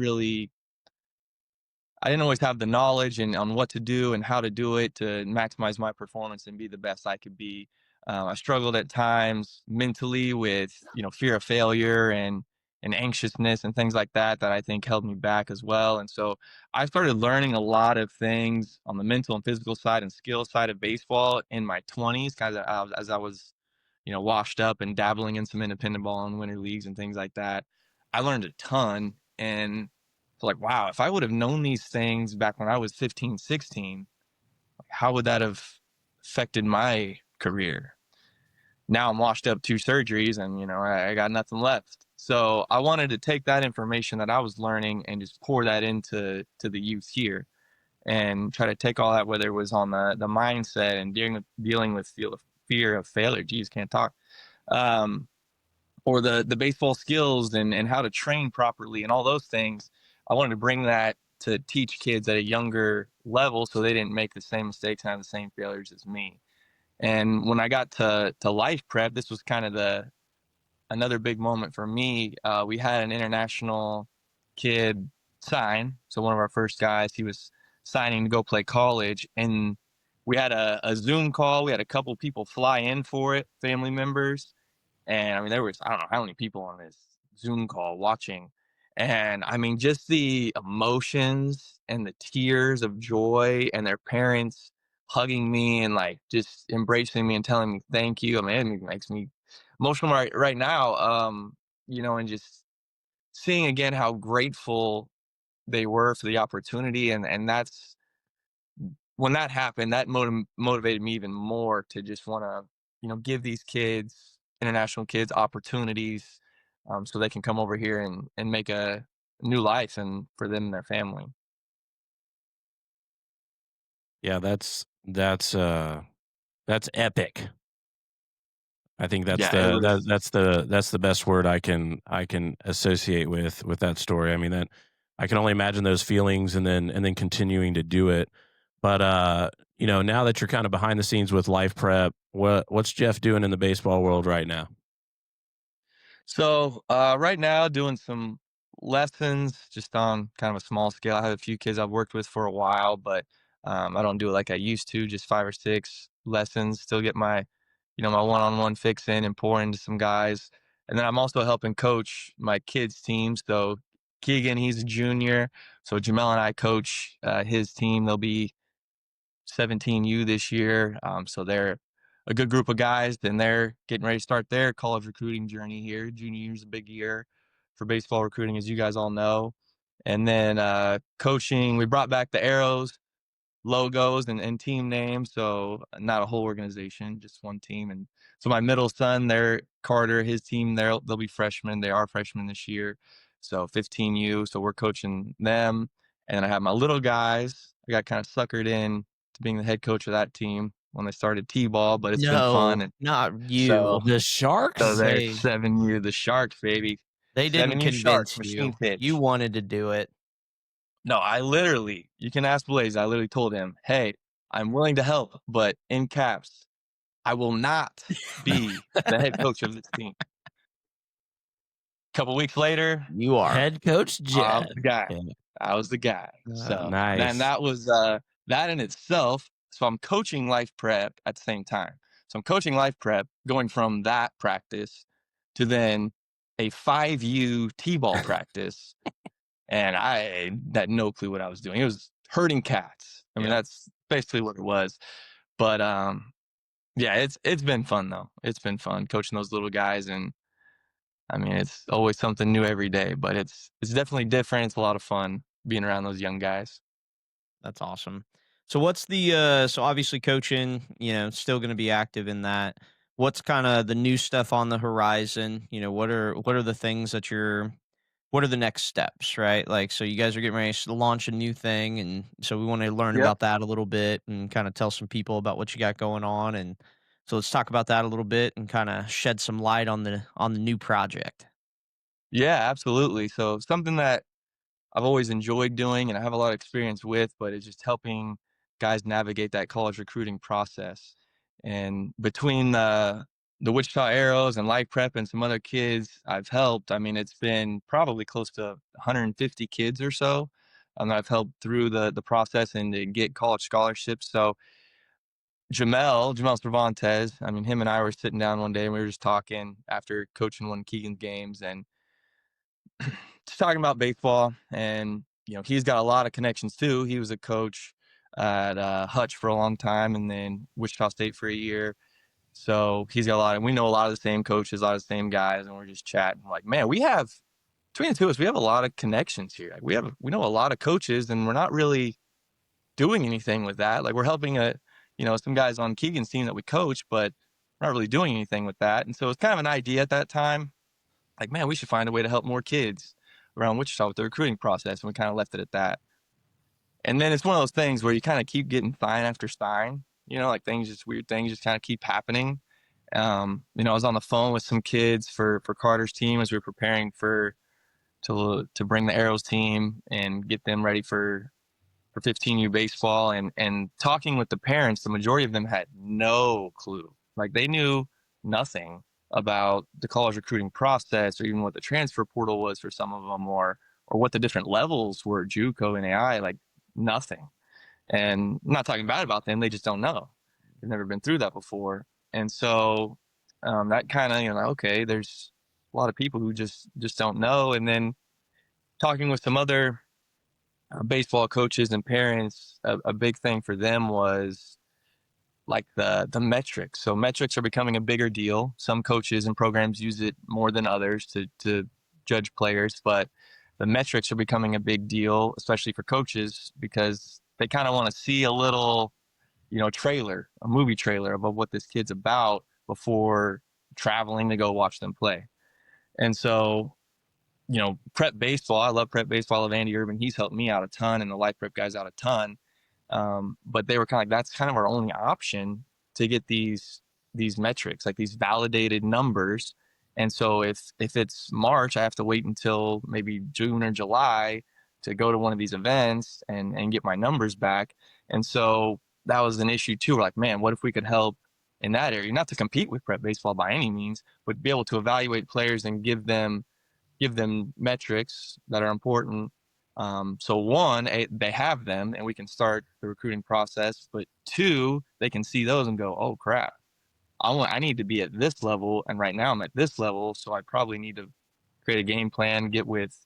always have the knowledge and on what to do and how to do it to maximize my performance and be the best I could be. I struggled at times mentally with fear of failure and anxiousness and things like that I think held me back as well. And so I started learning a lot of things on the mental and physical side and skill side of baseball in my 20s, kind of as I was washed up and dabbling in some independent ball and winter leagues and things like that. I learned a ton, and so like, wow, if I would have known these things back when I was 15, 16, how would that have affected my career? Now I'm washed up 2 surgeries and, I got nothing left. So I wanted to take that information that I was learning and just pour that into the youth here and try to take all that, whether it was on the mindset and dealing with fear of failure. Geez, can't talk. Um, or the baseball skills and how to train properly and all those things. I wanted to bring that to teach kids at a younger level so they didn't make the same mistakes and have the same failures as me. And when I got to life prep, this was kind of the another big moment for me. We had an international kid sign. So one of our first guys, he was signing to go play college, and we had a Zoom call. We had a couple people fly in for it, family members, and I mean, there was, I don't know how many people on this Zoom call watching. And I mean, just the emotions and the tears of joy and their parents hugging me and like just embracing me and telling me thank you. I mean, it makes me emotional right now. And just seeing again how grateful they were for the opportunity. And that's when that happened, that motivated me even more to just want to, give these kids, international kids, opportunities, so they can come over here and make a new life and for them and their family. Yeah, that's epic. I think that's Yeah, it the was. that's the best word I can associate with that story. I mean, that I can only imagine those feelings and then continuing to do it. But now that you're kind of behind the scenes with life prep, what's Jeff doing in the baseball world right now? So right now, doing some lessons just on kind of a small scale. I have a few kids I've worked with for a while, but I don't do it like I used to. Just 5 or 6 lessons. Still get my one-on-one fix in and pour into some guys. And then I'm also helping coach my kids' team. So Keegan, he's a junior. So Jamel and I coach his team. They'll be 17U this year. So they're a good group of guys, and they're getting ready to start their college recruiting journey here. Junior year's a big year for baseball recruiting, as you guys all know. And then coaching, we brought back the arrows, logos, and team names. So not a whole organization, just one team. And so my middle son, they're Carter, his team, they'll be freshmen. They are freshmen this year. So 15U. So we're coaching them. And then I have my little guys. I got kind of suckered in to being the head coach of that team. when they started T-ball, but it's been fun. No, And not so, you. The so Sharks? there's They 7 year the Sharks, baby. they didn't 7 year Sharks, convince machine you. You pitch. wanted to do it. No, you can ask Blaze. I literally told him, hey, I'm willing to help, but in caps, I will not be the head coach of this team. A couple weeks later, You are. Head coach I Jeff. was the guy. Yeah, I was the guy. So then nice. that was that in itself. So I'm coaching life prep at the same time. So I'm coaching life prep, going from that practice to then a 5U T-ball practice, and I had no clue what I was doing. It was herding cats. I mean, Yeah. that's basically what it was. But yeah, it's been fun though. It's been fun coaching those little guys, and I mean, it's always something new every day. But it's definitely different. It's a lot of fun being around those young guys. That's awesome. So what's the so obviously coaching, still going to be active in that. What's kind of the new stuff on the horizon? What are the things that what are the next steps, right? Like so you guys are getting ready to launch a new thing and so we want to learn Yep. about that a little bit and kind of tell some people about what you got going on and so let's talk about that a little bit and kind of shed some light on the new project. Yeah, absolutely. So something that I've always enjoyed doing and I have a lot of experience with, but it's just helping guys navigate that college recruiting process. And between the Wichita Arrows and Life Prep and some other kids I've helped, I mean, it's been probably close to 150 kids or so that I've helped through the process and to get college scholarships. So Jamel Cervantes, I mean, him and I were sitting down one day and we were just talking after coaching one of Keegan's games and just talking about baseball, and he's got a lot of connections too. He was a coach at Hutch for a long time, and then Wichita State for a year. So he's got a lot, and we know a lot of the same coaches, a lot of the same guys, and we're just chatting. Like, man, we have between the two of us, we have a lot of connections here. Like, we know a lot of coaches, and we're not really doing anything with that. Like, we're helping some guys on Keegan's team that we coach, but we're not really doing anything with that. And so it's kind of an idea at that time like, man, we should find a way to help more kids around Wichita with the recruiting process. And we kind of left it at that. And then it's one of those things where you kind of keep getting sign after sign, like weird things just kind of keep happening. I was on the phone with some kids for Carter's team as we were preparing to bring the Arrows team and get them ready for 15U baseball and talking with the parents, the majority of them had no clue. Like they knew nothing about the college recruiting process or even what the transfer portal was for some of them or what the different levels were, JUCO and AI, like nothing. And I'm not talking bad about them, they just don't know. They've never been through that before. And so that kind of, like, okay, there's a lot of people who just don't know. And then talking with some other baseball coaches and parents, a big thing for them was like the metrics. So metrics are becoming a bigger deal. Some coaches and programs use it more than others to judge players, but the metrics are becoming a big deal, especially for coaches, because they kind of want to see a little, a movie trailer about what this kid's about before traveling to go watch them play. And so prep baseball. I love prep baseball. I love Andy Urban. He's helped me out a ton and the life prep guys out a ton. But they were kind of like, that's kind of our only option to get these metrics, like these validated numbers. And so if it's March, I have to wait until maybe June or July to go to one of these events and get my numbers back. And so that was an issue too. We're like, man, what if we could help in that area? Not to compete with prep baseball by any means, but be able to evaluate players and give them metrics that are important. So one, they have them and we can start the recruiting process. But two, they can see those and go, oh crap, I need to be at this level. And right now I'm at this level. So I probably need to create a game plan, get with,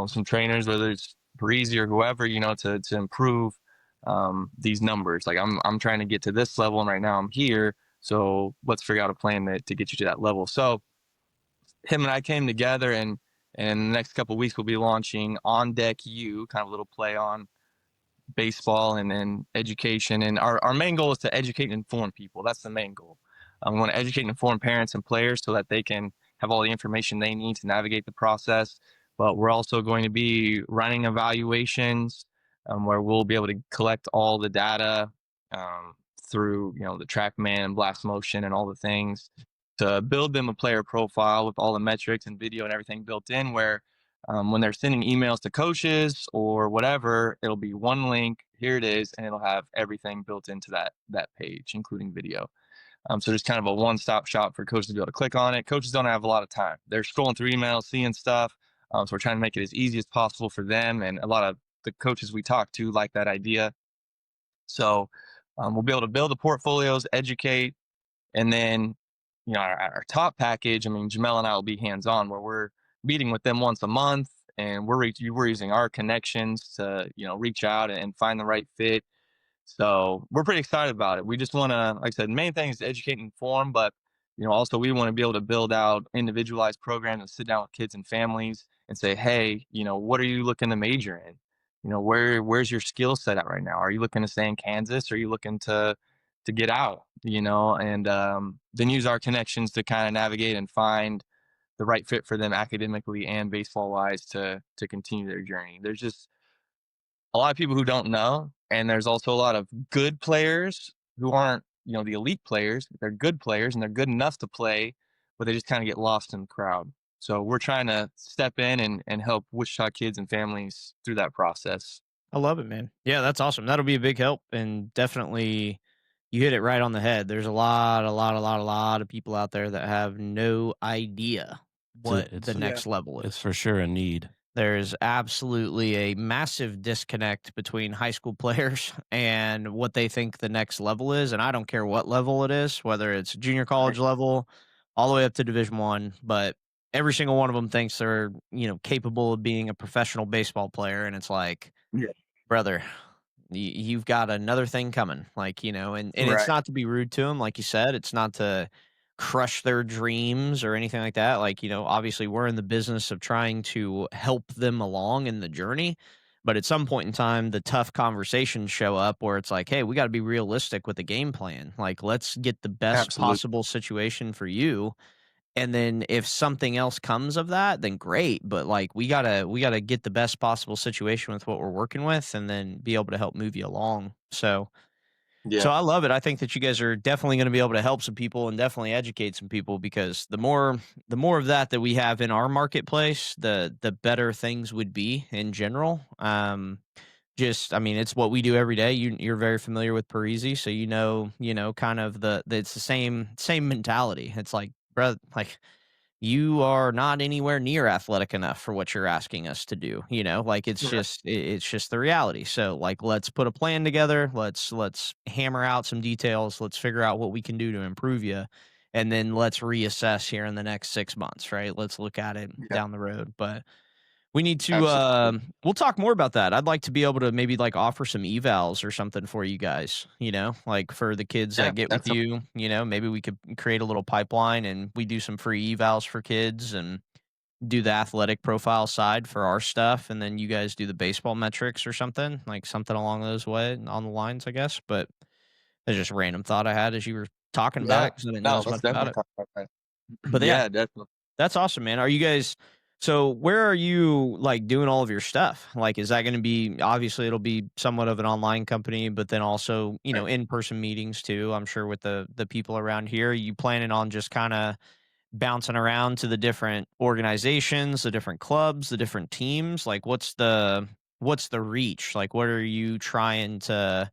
some trainers, whether it's Parisi or whoever, to improve these numbers. Like I'm trying to get to this level and right now I'm here. So let's figure out a plan to get you to that level. So him and I came together and the next couple of weeks we'll be launching On Deck U, kind of a little play on baseball and then education. And our main goal is to educate and inform people. That's the main goal. We want to educate and inform parents and players so that they can have all the information they need to navigate the process. But we're also going to be running evaluations where we'll be able to collect all the data through, the TrackMan and Blast Motion and all the things to build them a player profile with all the metrics and video and everything built in where when they're sending emails to coaches or whatever, it'll be one link, here it is, and it'll have everything built into that page, including video. So just kind of a one-stop shop for coaches to be able to click on it. Coaches don't have a lot of time. They're scrolling through emails, seeing stuff. So we're trying to make it as easy as possible for them. And a lot of the coaches we talk to like that idea. So we'll be able to build the portfolios, educate, and then, our top package, I mean, Jamel and I will be hands-on where we're meeting with them once a month and we're using our connections to, reach out and find the right fit. So we're pretty excited about it. We just want to, like I said, main thing is to educate and inform, but also we want to be able to build out individualized programs and sit down with kids and families and say, hey, what are you looking to major in? Where's your skill set at right now? Are you looking to stay in Kansas? Or are you looking to get out? And then use our connections to kind of navigate and find the right fit for them academically and baseball wise to continue their journey. There's just a lot of people who don't know, and there's also a lot of good players who aren't, the elite players. They're good players and they're good enough to play, but they just kind of get lost in the crowd. So we're trying to step in and help Wichita kids and families through that process. I love it, man. Yeah, that's awesome. That'll be a big help, and definitely you hit it right on the head. There's a lot of people out there that have no idea what the It's next level it's is. for sure a need. There's absolutely a massive disconnect between high school players and what they think the next level is, and I don't care what level it is, whether it's junior college level all the way up to Division 1, but every single one of them thinks they're, capable of being a professional baseball player, and it's like, Yeah. brother, you've got another thing coming, like, and it's Right. not to be rude to them, like you said, it's not to crush their dreams or anything like that. Like, obviously we're in the business of trying to help them along in the journey. But at some point in time, the tough conversations show up where it's like, hey, we got to be realistic with the game plan. Like, let's get the best Absolutely. possible situation for you. And then if something else comes of that, then great. But like we gotta get the best possible situation with what we're working with and then be able to help move you along. So Yeah. I love it. I think that you guys are definitely going to be able to help some people and definitely educate some people because the more of that we have in our marketplace, the better things would be in general. Just I mean, it's what we do every day. You're very familiar with Parisi, so kind of it's the same mentality. It's like, bro, like you are not anywhere near athletic enough for what you're asking us to do, like Right. it's just the reality. So like let's put a plan together, let's hammer out some details, let's figure out what we can do to improve you, and then let's reassess here in the next 6 months, right? Let's look at it Yeah. down the road. But we need to Absolutely. we'll talk more about that. I'd like to be able to maybe like offer some evals or something for you guys, like for the kids Yeah. that get with That's something. you, maybe we could create a little pipeline and we do some free evals for kids and do the athletic profile side for our stuff and then you guys do the baseball metrics or something, like something along those way on the lines, I guess. But it's just a random thought I had as you were talking about Yeah. it because I didn't know No, as let's much about definitely it. talk about that. But yeah, Yeah, definitely. that's awesome, man. Are you guys so where are you like doing all of your stuff? Like is that going to be obviously it'll be somewhat of an online company, but then also, Right. in-person meetings too, I'm sure with the people around here. Are you planning on just kind of bouncing around to the different organizations, the different clubs, the different teams? Like what's the reach? Like what are you trying to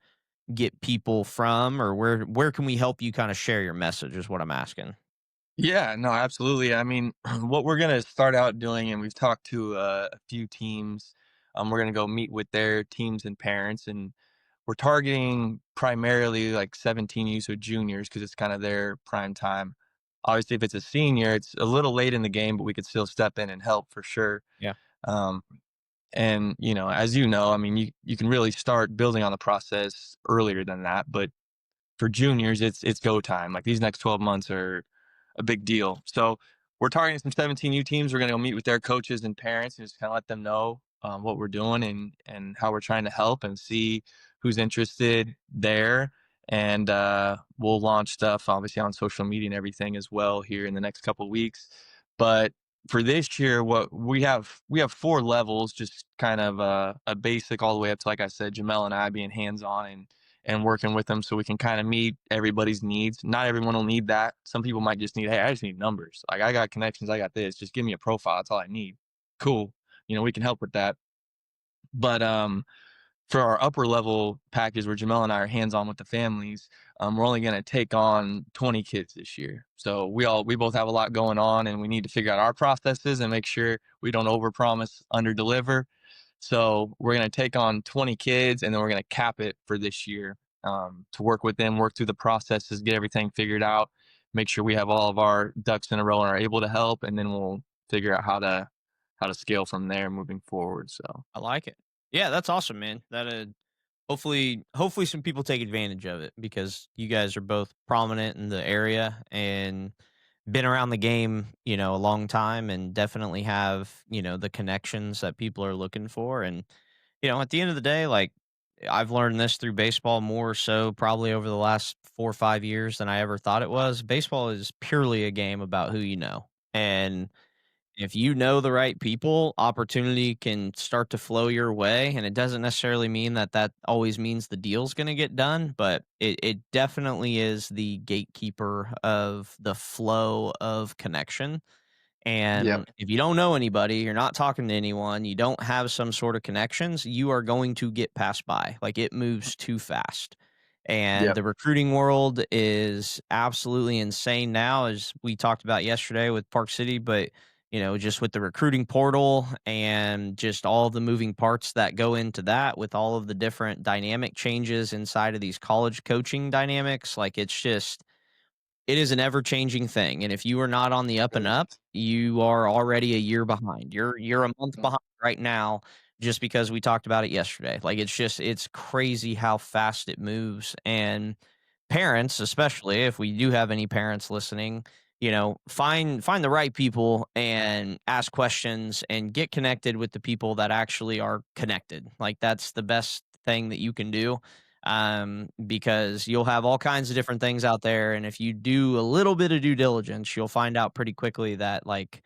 get people from or where can we help you kind of share your message is what I'm asking. Yeah, no, absolutely. I mean, what we're gonna start out doing, and we've talked to a few teams. We're gonna go meet with their teams and parents, and we're targeting primarily like 17U, so juniors, because it's kind of their prime time. Obviously, if it's a senior, it's a little late in the game, but we could still step in and help for sure. Yeah. Um, and as you know, I mean, you can really start building on the process earlier than that, but for juniors, it's go time. Like these next 12 months are a big deal. So we're targeting some 17U teams. We're going to go meet with their coaches and parents and just kind of let them know what we're doing and how we're trying to help and see who's interested there. And we'll launch stuff obviously on social media and everything as well here in the next couple of weeks. But for this year, what we have 4 levels, just kind of a basic all the way up to, like I said, Jamel and I being hands on and working with them so we can kind of meet everybody's needs. Not everyone will need that. Some people might just need, hey, I just need numbers. Like I got connections, I got this. Just give me a profile. That's all I need. Cool. We can help with that. But for our upper level package where Jamel and I are hands on with the families, we're only going to take on 20 kids this year. So we both have a lot going on, and we need to figure out our processes and make sure we don't overpromise, underdeliver. So we're going to take on 20 kids, and then we're going to cap it for this year, to work with them, work through the processes, get everything figured out, make sure we have all of our ducks in a row and are able to help, and then we'll figure out how to scale from there moving forward. So I like it. Yeah, that's awesome, man. Hopefully some people take advantage of it because you guys are both prominent in the area and been around the game, a long time and definitely have, the connections that people are looking for. And, at the end of the day, like I've learned this through baseball more so probably over the last 4 or 5 years than I ever thought it was. Baseball is purely a game about who you know. And if you know the right people, opportunity can start to flow your way, and it doesn't necessarily mean that that always means the deal's gonna get done, but it definitely is the gatekeeper of the flow of connection, Yep. and if you don't know anybody, you're not talking to anyone, you don't have some sort of connections, you are going to get passed by. Like it moves too fast. And Yep. the recruiting world is absolutely insane now, as we talked about yesterday with Park City, but just with the recruiting portal and just all of the moving parts that go into that with all of the different dynamic changes inside of these college coaching dynamics, like it is an ever-changing thing, and if you are not on the up and up, you are already a year behind. You're a month behind right now just because we talked about it yesterday. Like, it's crazy how fast it moves, and parents, especially if we do have any parents listening, find the right people and ask questions and get connected with the people that actually are connected. Like, that's the best thing that you can do, because you'll have all kinds of different things out there. And if you do a little bit of due diligence, you'll find out pretty quickly that, like,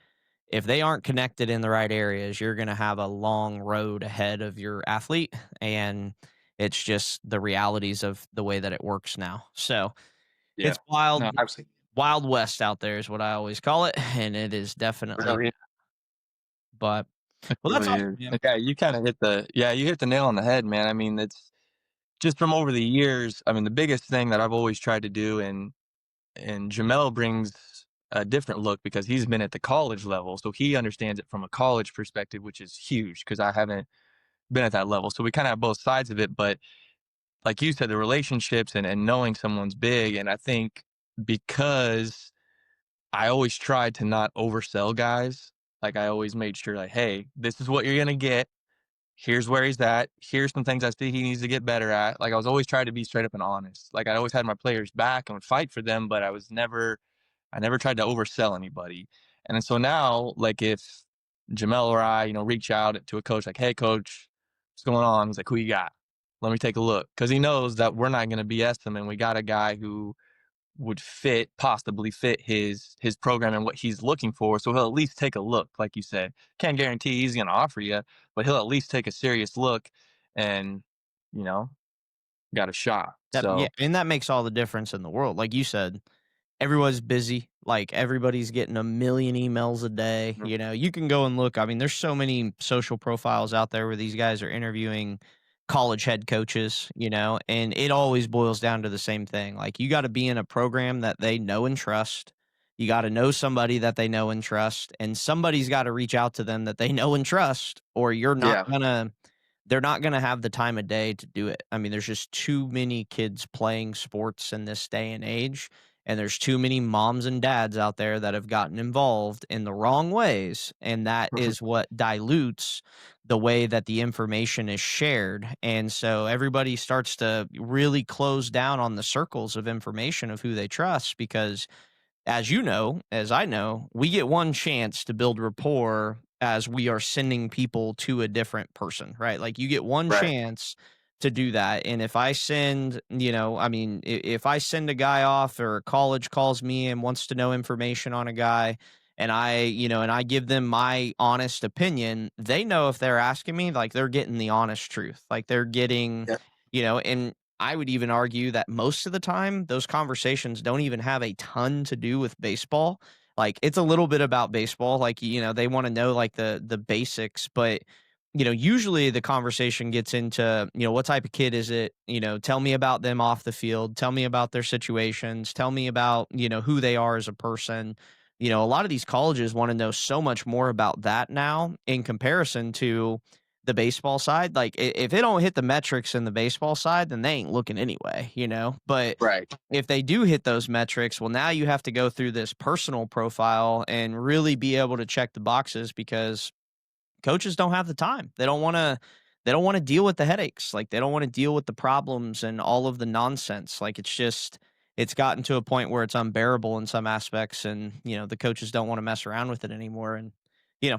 if they aren't connected in the right areas, you're going to have a long road ahead of your athlete. And it's just the realities of the way that it works now. So Yeah. it's wild, No, absolutely. wild west out there is what I always call it. And it is definitely, Really, but it well, that's really awesome, is. man. Like, yeah, you hit the nail on the head, man. I mean, it's just from over the years. I mean, the biggest thing that I've always tried to do, and Jamel brings a different look because he's been at the college level, so he understands it from a college perspective, which is huge because I haven't been at that level. So we kind of have both sides of it. But like you said, the relationships and knowing someone's big. And I think because I always tried to not oversell guys, like I always made sure, like, hey, this is what you're gonna get. Here's where he's at. Here's some things I see he needs to get better at. Like I was always trying to be straight up and honest. Like I always had my players back and would fight for them, but I never tried to oversell anybody. And then so now, like if Jamel or I, reach out to a coach like, hey coach, what's going on? He's like, who you got? Let me take a look. Cause he knows that we're not gonna BS him and we got a guy who would possibly fit his program and what he's looking for. So he'll at least take a look, like you said. Can't guarantee he's gonna offer you, but he'll at least take a serious look and, you know, got a shot. Yeah, So and that makes all the difference in the world. Like you said, everyone's busy. Like everybody's getting a million emails a day. You can go and look. I mean, there's so many social profiles out there where these guys are interviewing college head coaches, and it always boils down to the same thing. Like you got to be in a program that they know and trust. You got to know somebody that they know and trust, and somebody's got to reach out to them that they know and trust, or yeah. they're not going to have the time of day to do it. I mean, there's just too many kids playing sports in this day and age, and there's too many moms and dads out there that have gotten involved in the wrong ways, and that is what dilutes the way that the information is shared. And so everybody starts to really close down on the circles of information of who they trust because, as you know, as I know, we get one chance to build rapport as we are sending people to a different person, right? Like you get one Right. chance to do that. And if I send, I mean, if I send a guy off or a college calls me and wants to know information on a guy and I give them my honest opinion, they know if they're asking me, like they're getting the honest truth. Like they're getting, Yeah. and I would even argue that most of the time, those conversations don't even have a ton to do with baseball. Like, it's a little bit about baseball. Like, they want to know like the basics, but usually the conversation gets into, what type of kid is it? Tell me about them off the field. Tell me about their situations. Tell me about, who they are as a person. A lot of these colleges want to know so much more about that now in comparison to the baseball side. Like, if they don't hit the metrics in the baseball side, then they ain't looking anyway. But Right. if they do hit those metrics, well, now you have to go through this personal profile and really be able to check the boxes because coaches don't have the time. They don't want to deal with the headaches. Like, they don't want to deal with the problems and all of the nonsense. Like, it's gotten to a point where it's unbearable in some aspects, and the coaches don't want to mess around with it anymore. And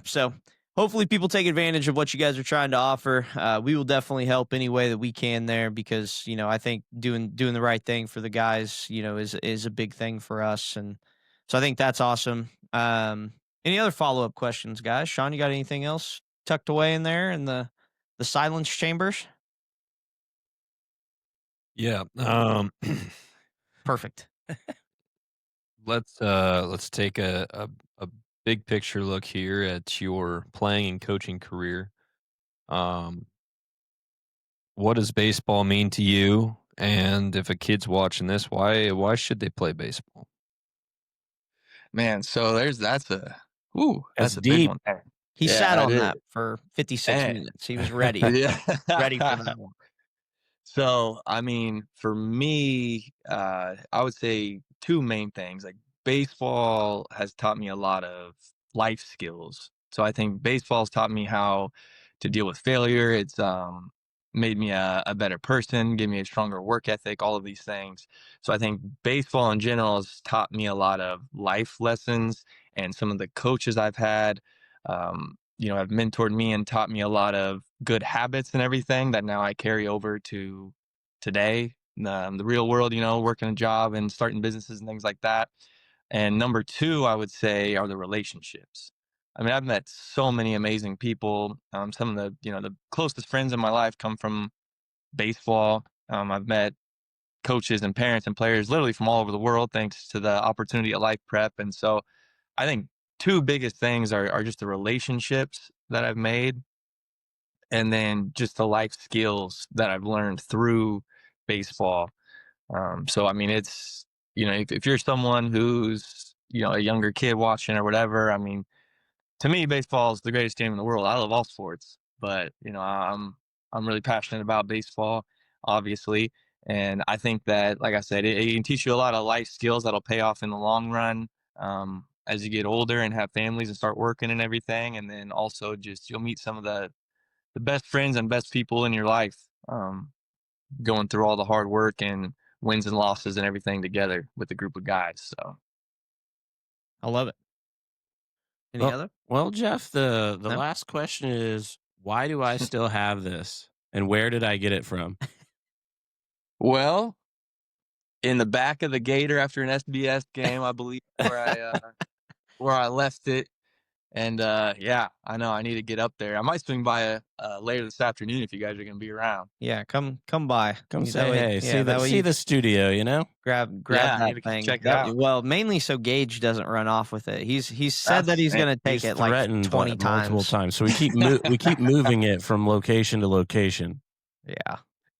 so hopefully people take advantage of what you guys are trying to offer. We will definitely help any way that we can there because I think doing the right thing for the guys is a big thing for us, and so I think that's awesome. Any other follow up questions, guys? Sean, you got anything else tucked away in there in the silence chambers? Yeah. Perfect. Let's take a big picture look here at your playing and coaching career. Um, what does baseball mean to you? And if a kid's watching this, why should they play baseball? Man, so that's That's that's a big deep. one there. He sat Yeah, it on is. that for 56 Hey. minutes. He was ready, Yeah. ready for that one. So, I mean, for me, I would say two main things. Like baseball has taught me a lot of life skills. So I think baseball's taught me how to deal with failure. It's made me a better person, give me a stronger work ethic, all of these things. So I think baseball in general has taught me a lot of life lessons, and some of the coaches I've had, have mentored me and taught me a lot of good habits and everything that now I carry over to today, the real world, working a job and starting businesses and things like that. And number two, I would say, are the relationships. I mean, I've met so many amazing people. Some of the closest friends in my life come from baseball. I've met coaches and parents and players literally from all over the world thanks to the opportunity at Life Prep. And so I think two biggest things are just the relationships that I've made, and then just the life skills that I've learned through baseball. So I mean, it's if you're someone who's a younger kid watching or whatever, I mean, to me, baseball is the greatest game in the world. I love all sports, but I'm really passionate about baseball, obviously, and I think that, like I said, it can teach you a lot of life skills that'll pay off in the long run. As you get older and have families and start working and everything, and then also just you'll meet some of the best friends and best people in your life, going through all the hard work and wins and losses and everything together with a group of guys. So I love it. Any Well, other? well, Jeff, the No? last question is why do I still have this? And where did I get it from? well, in the back of the Gator after an SBS game, I believe, where I left it. And yeah, I know I need to get up there. I might swing by later this afternoon if you guys are going to be around. Yeah, come by. Come That say way, hey. yeah, that way See you the studio, you know? grab Yeah, I need that to come thing. check it out. Well, mainly so Gage doesn't run off with it. He's said that That's he's gonna take He's it like threatened 20 multiple times. times. So we keep moving it from location to location. Yeah,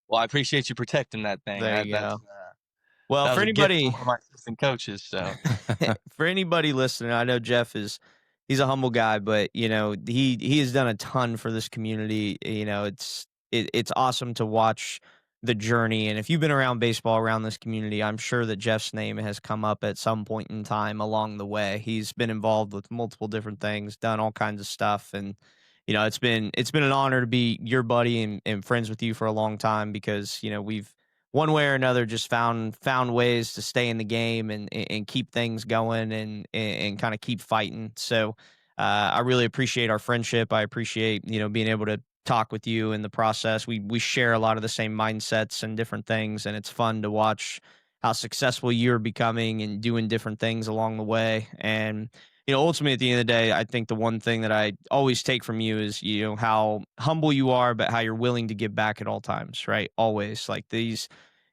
well, I appreciate you protecting that thing. there you That's go. Well, that for was a gift from anybody one of my assistant coaches. So for anybody listening, I know Jeff he's a humble guy, but he has done a ton for this community. It's awesome to watch the journey. And if you've been around baseball around this community, I'm sure that Jeff's name has come up at some point in time along the way. He's been involved with multiple different things, done all kinds of stuff, and it's been an honor to be your buddy and friends with you for a long time because we've one way or another just found ways to stay in the game and keep things going and kind of keep fighting. So I really appreciate our friendship. I appreciate being able to talk with you in the process. We share a lot of the same mindsets and different things, and it's fun to watch how successful you're becoming and doing different things along the way. And ultimately, at the end of the day, I think the one thing that I always take from you is how humble you are, but how you're willing to give back at all times, right? Always like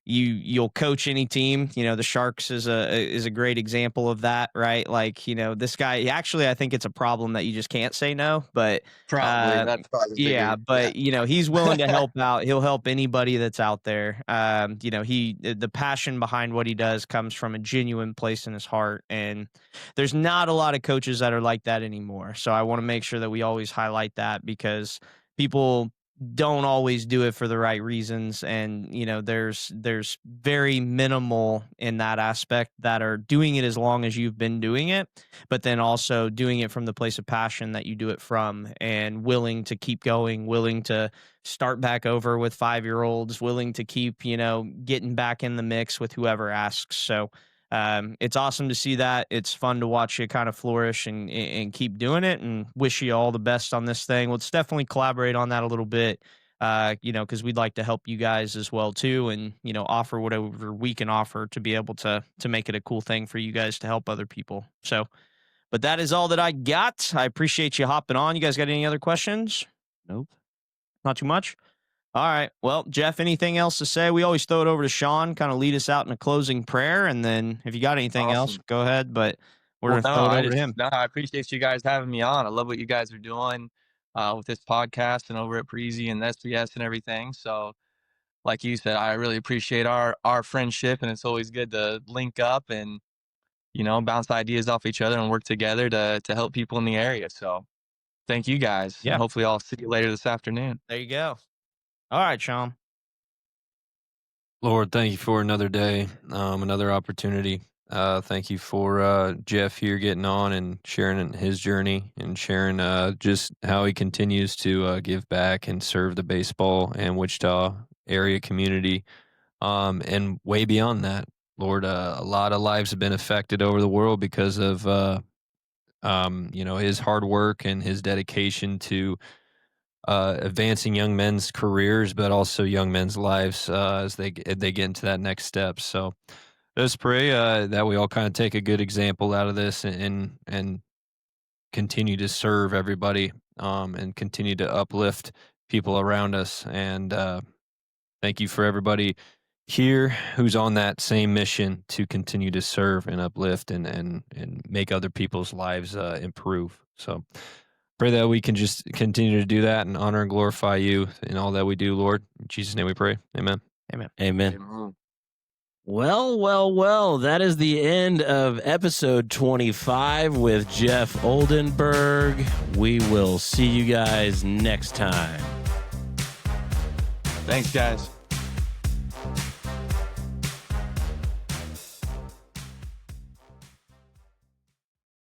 you'll coach any team. The Sharks is a great example of that, right? Like, this guy, actually, I think it's a problem that you just can't say no, but Probably that's probably the yeah, bigger. Yeah. but he's willing to help out. He'll help anybody that's out there. The passion behind what he does comes from a genuine place in his heart, and there's not a lot of coaches that are like that anymore. So I want to make sure that we always highlight that, because people don't always do it for the right reasons, and there's very minimal in that aspect that are doing it as long as you've been doing it, but then also doing it from the place of passion that you do it from, and willing to keep going, willing to start back over with 5-year-olds, willing to keep getting back in the mix with whoever asks. So it's awesome to see that. It's fun to watch you kind of flourish and keep doing it, and wish you all the best on this thing. Let's definitely collaborate on that a little bit, because we'd like to help you guys as well too, and offer whatever we can offer to be able to make it a cool thing for you guys to help other people. So, but that is all that I got. I appreciate you hopping on. You guys got any other questions? Nope. Not too much. All right. Well, Jeff, anything else to say? We always throw it over to Sean, kind of lead us out in a closing prayer. And then if you got anything else, Awesome. go ahead. But we're Well, going to no, throw it over to him. I appreciate you guys having me on. I love what you guys are doing with this podcast and over at Breezy and SBS and everything. So, like you said, I really appreciate our friendship, and it's always good to link up and bounce ideas off each other and work together to help people in the area. So, thank you guys, Yeah. and hopefully I'll see you later this afternoon. There you go. All right, Sean. Lord, thank you for another day, another opportunity. Thank you for Jeff here getting on and sharing his journey, and sharing just how he continues to give back and serve the baseball and Wichita area community, and way beyond that. Lord, a lot of lives have been affected over the world because of his hard work and his dedication to advancing young men's careers, but also young men's lives as they get into that next step. So let's pray that we all kind of take a good example out of this, and continue to serve everybody, and continue to uplift people around us. And thank you for everybody here who's on that same mission to continue to serve and uplift and make other people's lives improve. So pray that we can just continue to do that and honor and glorify you in all that we do, Lord. In Jesus' name we pray. Amen. Amen. Amen. Amen. Well, that is the end of episode 25 with Jeff Oldenburg. We will see you guys next time. Thanks, guys.